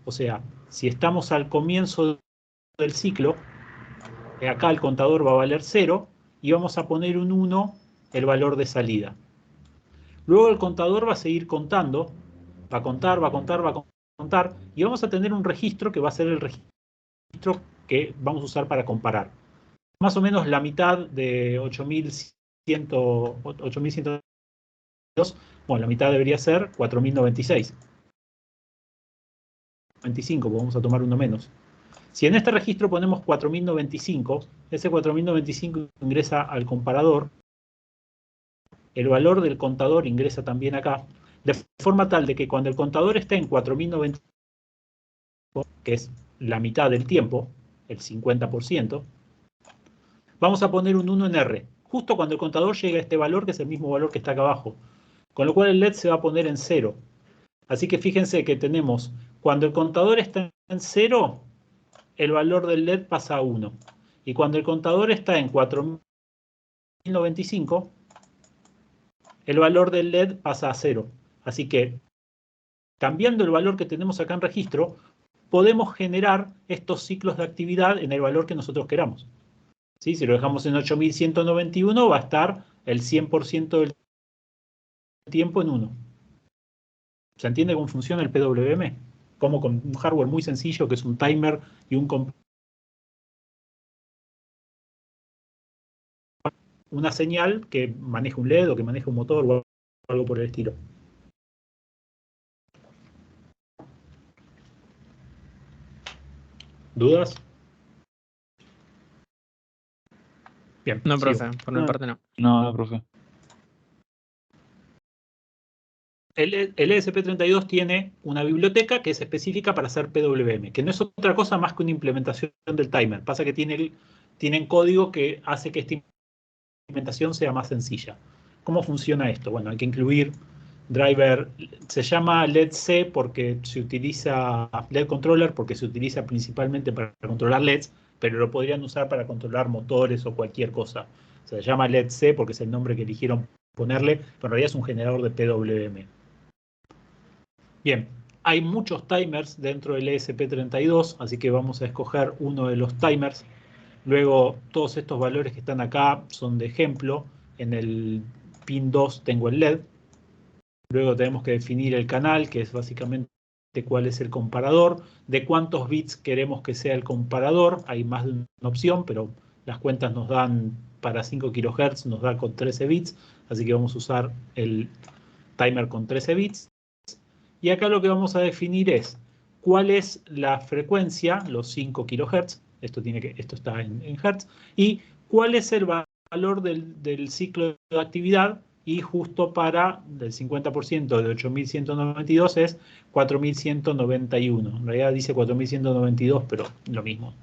O sea, si estamos al comienzo del ciclo, acá el contador va a valer 0 y vamos a poner un 1 el valor de salida. Luego el contador va a seguir contando, va a contar, y vamos a tener un registro que va a ser el registro que vamos a usar para comparar. Más o menos la mitad de 8.102, bueno, la mitad debería ser 4.096. 25, vamos a tomar uno menos. Si en este registro ponemos 4.095, ese 4.095 ingresa al comparador, el valor del contador ingresa también acá, de forma tal de que cuando el contador esté en 4.095, que es la mitad del tiempo, el 50%, vamos a poner un 1 en R, justo cuando el contador llegue a este valor, que es el mismo valor que está acá abajo, con lo cual el LED se va a poner en 0. Así que fíjense que tenemos, cuando el contador está en 0, el valor del LED pasa a 1. Y cuando el contador está en 4.095, el valor del LED pasa a 0. Así que, cambiando el valor que tenemos acá en registro, podemos generar estos ciclos de actividad en el valor que nosotros queramos. ¿Sí? Si lo dejamos en 8191, va a estar el 100% del tiempo en 1. ¿Se entiende cómo funciona el PWM? Como con un hardware muy sencillo, que es un timer y una señal que maneja un LED o que maneja un motor o algo por el estilo. ¿Dudas? Bien. No, sigo. profe, por mi parte no. No, profe. El ESP32 tiene una biblioteca que es específica para hacer PWM, que no es otra cosa más que una implementación del timer. Pasa que tienen código que hace que esta implementación sea más sencilla. ¿Cómo funciona esto? Bueno, hay que incluir driver, se llama LED-C porque se utiliza LED controller porque se utiliza principalmente para controlar LEDs, pero lo podrían usar para controlar motores o cualquier cosa. Se llama LED-C porque es el nombre que eligieron ponerle, pero en realidad es un generador de PWM. Bien, hay muchos timers dentro del ESP32, así que vamos a escoger uno de los timers. Luego, todos estos valores que están acá son de ejemplo. En el pin 2 tengo el LED. Luego tenemos que definir el canal, que es básicamente cuál es el comparador, de cuántos bits queremos que sea el comparador. Hay más de una opción, pero las cuentas nos dan para 5 kHz, nos da con 13 bits, así que vamos a usar el timer con 13 bits. Y acá lo que vamos a definir es cuál es la frecuencia, los 5 kHz, esto está en Hz, y cuál es el valor del ciclo de actividad, y justo para el 50% de 8192 es 4191. En realidad dice 4192, pero lo mismo.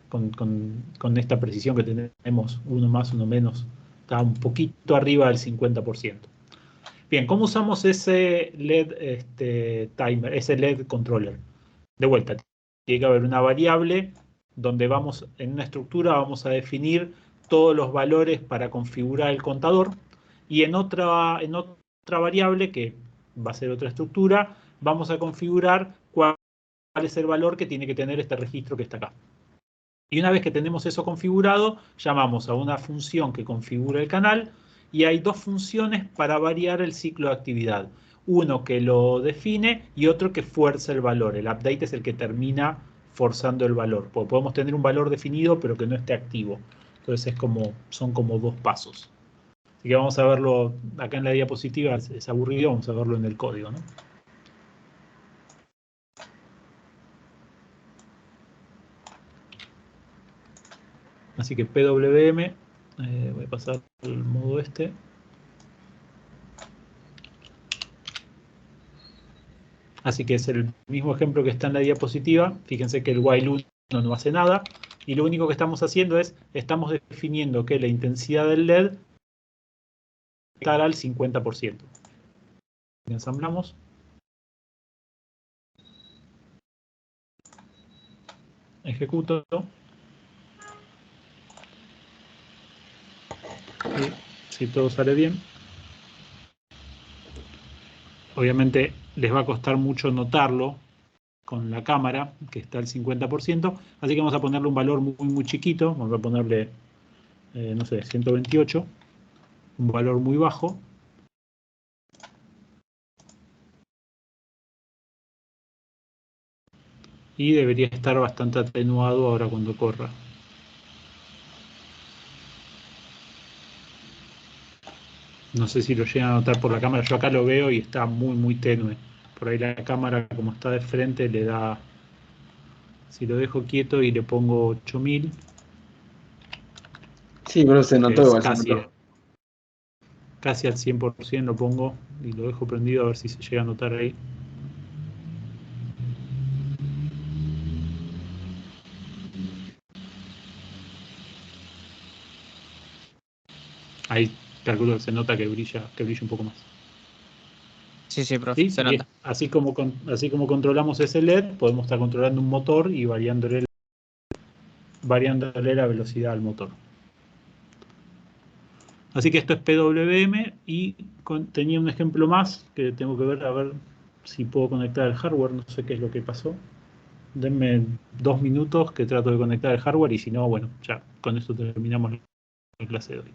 Con esta precisión que tenemos, uno más, uno menos, está un poquito arriba del 50%. Bien, ¿cómo usamos ese LED timer, ese LED controller? De vuelta, tiene que haber una variable donde vamos, en una estructura, vamos a definir todos los valores para configurar el contador, y en otra variable, que va a ser otra estructura, vamos a configurar cuál es el valor que tiene que tener este registro que está acá. Y una vez que tenemos eso configurado, llamamos a una función que configura el canal, y hay dos funciones para variar el ciclo de actividad. Uno que lo define y otro que fuerza el valor. El update es el que termina forzando el valor. Porque podemos tener un valor definido pero que no esté activo. Entonces son como dos pasos. Así que vamos a verlo acá en la diapositiva. Es aburrido, vamos a verlo en el código, ¿no? Así que PWM, voy a pasar al modo este. Así que es el mismo ejemplo que está en la diapositiva. Fíjense que el while 1 no hace nada. Y lo único que estamos haciendo es, estamos definiendo que la intensidad del LED está al 50%. Ensamblamos. Ejecuto. Y si todo sale bien. Obviamente les va a costar mucho notarlo con la cámara, que está al 50%, así que vamos a ponerle un valor muy, muy chiquito. Vamos a ponerle, no sé, 128, un valor muy bajo. Y debería estar bastante atenuado ahora cuando corra. No sé si lo llegan a notar por la cámara, yo acá lo veo y está muy, muy tenue. Por ahí la cámara, como está de frente, le da... Si lo dejo quieto y le pongo 8000... Sí, pero se notó igual. Casi al 100% lo pongo y lo dejo prendido a ver si se llega a notar ahí. Ahí calculo que se nota que brilla un poco más. Sí, profe, ¿Sí? se nota. Así como controlamos ese LED, podemos estar controlando un motor y variándole la velocidad al motor. Así que esto es PWM y tenía un ejemplo más que tengo que ver, a ver si puedo conectar el hardware, no sé qué es lo que pasó. Denme 2 minutos que trato de conectar el hardware y si no, bueno, ya con esto terminamos la clase de hoy.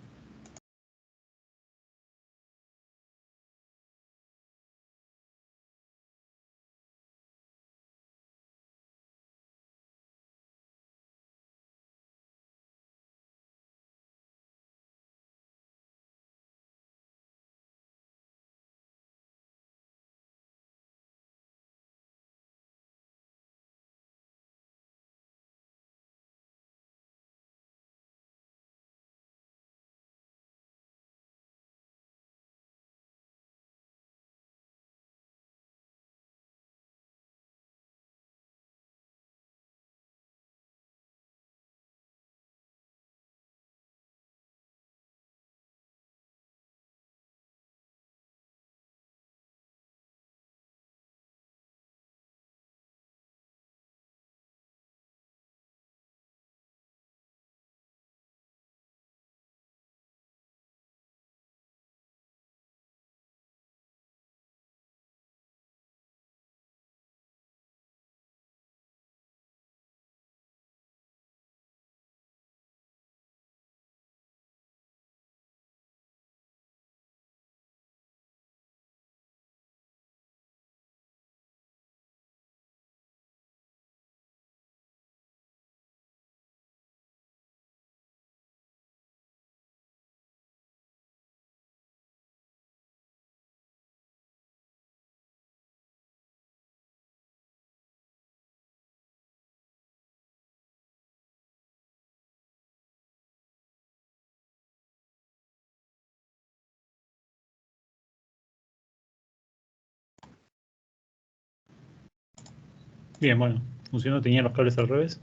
Bien, bueno, funcionó, tenía los cables al revés.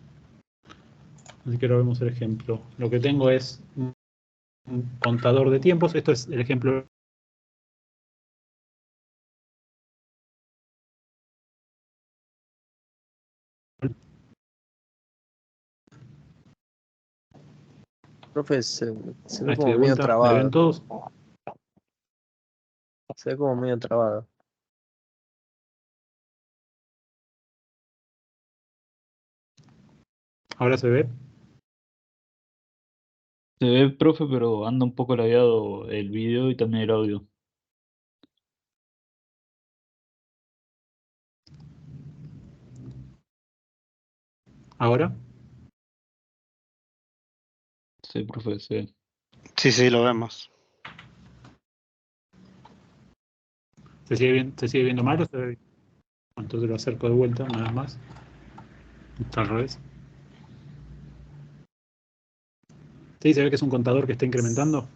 Así que ahora vemos el ejemplo. Lo que tengo es un contador de tiempos. Esto es el ejemplo. Profe, se ve Estoy como de medio vuelta. ¿Me ven trabado. todos? Se ve como medio trabado. Ahora se ve. Se ve, profe, pero anda un poco lagueado el video y también el audio. ¿Ahora? Sí, profe, se ve. Sí, lo vemos. ¿Se sigue viendo mal o se ve bien? Entonces lo acerco de vuelta, una vez más. Está al revés. Sí, se ve que es un contador que está incrementando.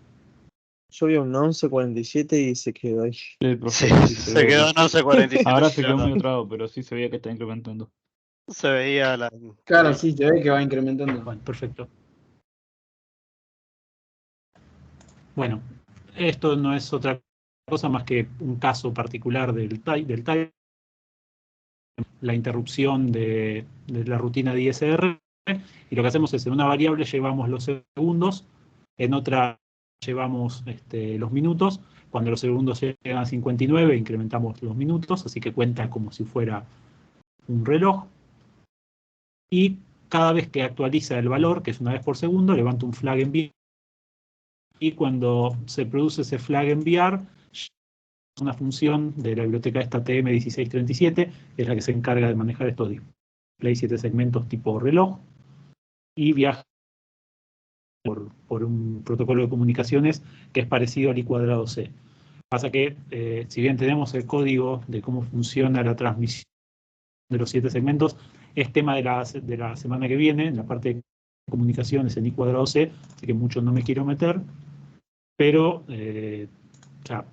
Yo vi un 11:47 y se quedó ahí. Sí, profe, Sí, sí se se ve. quedó en 11:47. Ahora se quedó medio trabado, pero sí se veía que está incrementando. Se veía la... Claro, sí, se ve que va incrementando. Bueno, perfecto. Bueno, esto no es otra cosa más que un caso particular del time, la interrupción de la rutina de ISR, y lo que hacemos es en una variable llevamos los segundos, en otra llevamos los minutos. Cuando los segundos llegan a 59 incrementamos los minutos, así que cuenta como si fuera un reloj. Y cada vez que actualiza el valor, que es una vez por segundo, levanta un flag enviar. Y cuando se produce ese flag enviar, una función de la biblioteca esta TM1637, que es la que se encarga de manejar estos display 7 segmentos tipo reloj, y viaja por un protocolo de comunicaciones que es parecido al I²C. Pasa que, si bien tenemos el código de cómo funciona la transmisión de los 7 segmentos, es tema de la semana que viene, en la parte de comunicaciones en I²C, así que mucho no me quiero meter, pero ya,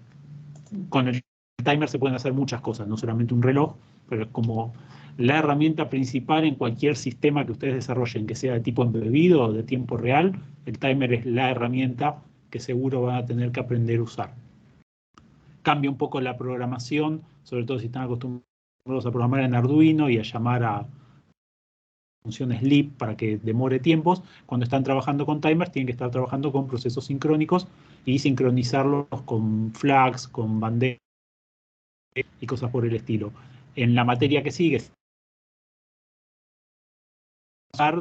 con el timer se pueden hacer muchas cosas, no solamente un reloj, pero es como la herramienta principal en cualquier sistema que ustedes desarrollen, que sea de tipo embebido o de tiempo real. El timer es la herramienta que seguro van a tener que aprender a usar. Cambia un poco la programación, sobre todo si están acostumbrados a programar en Arduino y a llamar a función sleep para que demore tiempos. Cuando están trabajando con timers, tienen que estar trabajando con procesos sincrónicos y sincronizarlos con flags, con banderas y cosas por el estilo. En la materia que sigue,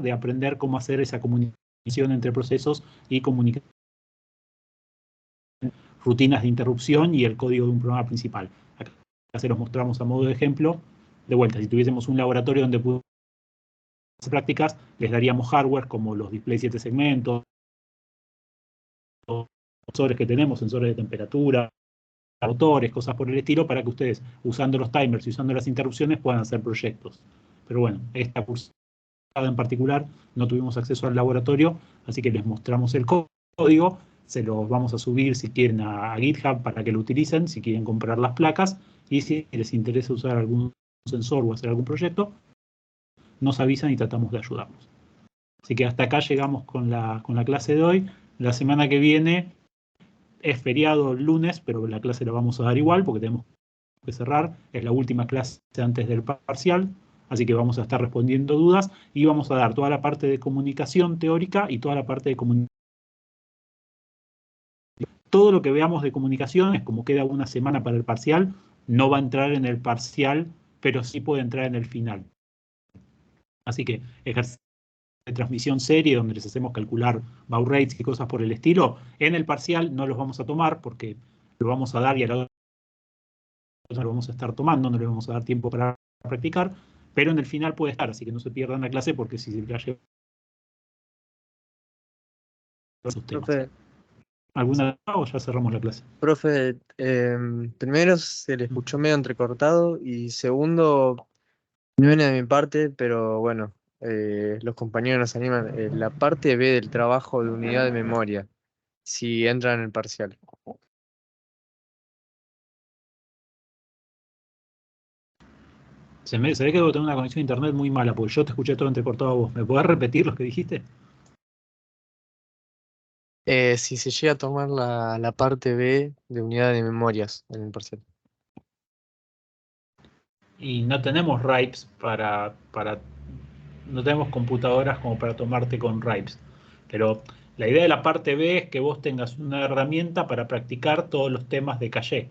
de aprender cómo hacer esa comunicación entre procesos y rutinas de interrupción y el código de un programa principal. Acá se los mostramos a modo de ejemplo. De vuelta, si tuviésemos un laboratorio donde pudiéramos hacer prácticas, les daríamos hardware como los displays 7 segmentos, sensores que tenemos, sensores de temperatura, motores, cosas por el estilo, para que ustedes, usando los timers y usando las interrupciones, puedan hacer proyectos. Pero bueno, esta cursada en particular no tuvimos acceso al laboratorio, así que les mostramos el código, se los vamos a subir si quieren a GitHub para que lo utilicen, si quieren comprar las placas, y si les interesa usar algún sensor o hacer algún proyecto, nos avisan y tratamos de ayudarlos. Así que hasta acá llegamos con la clase de hoy. La semana que viene es feriado el lunes, pero la clase la vamos a dar igual porque tenemos que cerrar. Es la última clase antes del parcial, así que vamos a estar respondiendo dudas y vamos a dar toda la parte de comunicación teórica y toda la parte de comunicación. Todo lo que veamos de comunicaciones, como queda una semana para el parcial, no va a entrar en el parcial, pero sí puede entrar en el final. Así que ejercicios de transmisión serie, donde les hacemos calcular baud rates y cosas por el estilo, en el parcial no los vamos a tomar porque lo vamos a dar y a la hora lo vamos a estar tomando, no les vamos a dar tiempo para practicar, pero en el final puede estar, así que no se pierdan la clase porque si se la llevan esos temas. Profe, ¿Alguna duda o ya cerramos la clase? profe, primero se le escuchó medio entrecortado y segundo, no viene de mi parte, pero bueno, los compañeros nos animan. La parte B del trabajo de unidad de memoria, si entra en el parcial. Se ve que debo tener una conexión a internet muy mala, porque yo te escuché todo entrecortado a vos. ¿Me podés repetir lo que dijiste? Si se llega a tomar la parte B de unidad de memorias en el parcial. Y no tenemos RIPes no tenemos computadoras como para tomarte con RIPes. Pero la idea de la parte B es que vos tengas una herramienta para practicar todos los temas de caché.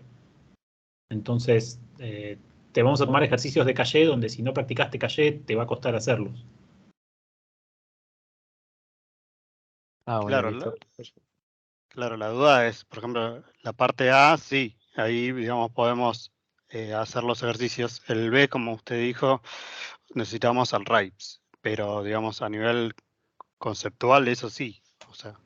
Entonces, te vamos a tomar ejercicios de caché donde si no practicaste caché te va a costar hacerlos. Ah, bueno, Claro, listo. claro, la duda es, por ejemplo, la parte A, sí, ahí, digamos, podemos hacer los ejercicios. El B, como usted dijo, necesitamos al RIPes, pero, digamos, a nivel conceptual, eso sí, o sea.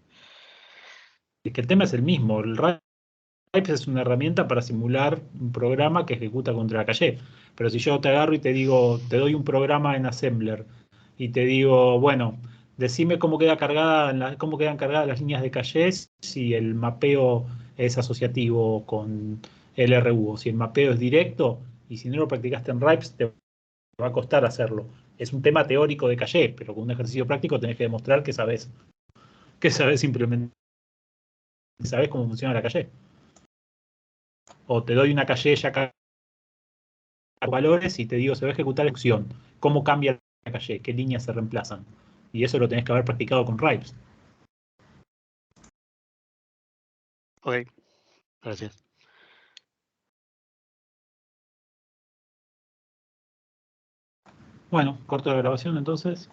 Es que el tema es el mismo. El RIPes es una herramienta para simular un programa que ejecuta contra caché. Pero si yo te agarro y te digo, te doy un programa en Assembler y te digo, bueno, decime cómo quedan cargadas las líneas de caché si el mapeo es asociativo con LRU, o si el mapeo es directo, y si no lo practicaste en RIPes, te va a costar hacerlo. Es un tema teórico de caché, pero con un ejercicio práctico tenés que demostrar que sabés implementar, que sabés cómo funciona la caché. O te doy una caché ya cargada valores y te digo, se va a ejecutar la acción. ¿Cómo cambia la caché? ¿Qué líneas se reemplazan? Y eso lo tenés que haber practicado con RIPes. Ok, gracias. Bueno, corto la grabación entonces.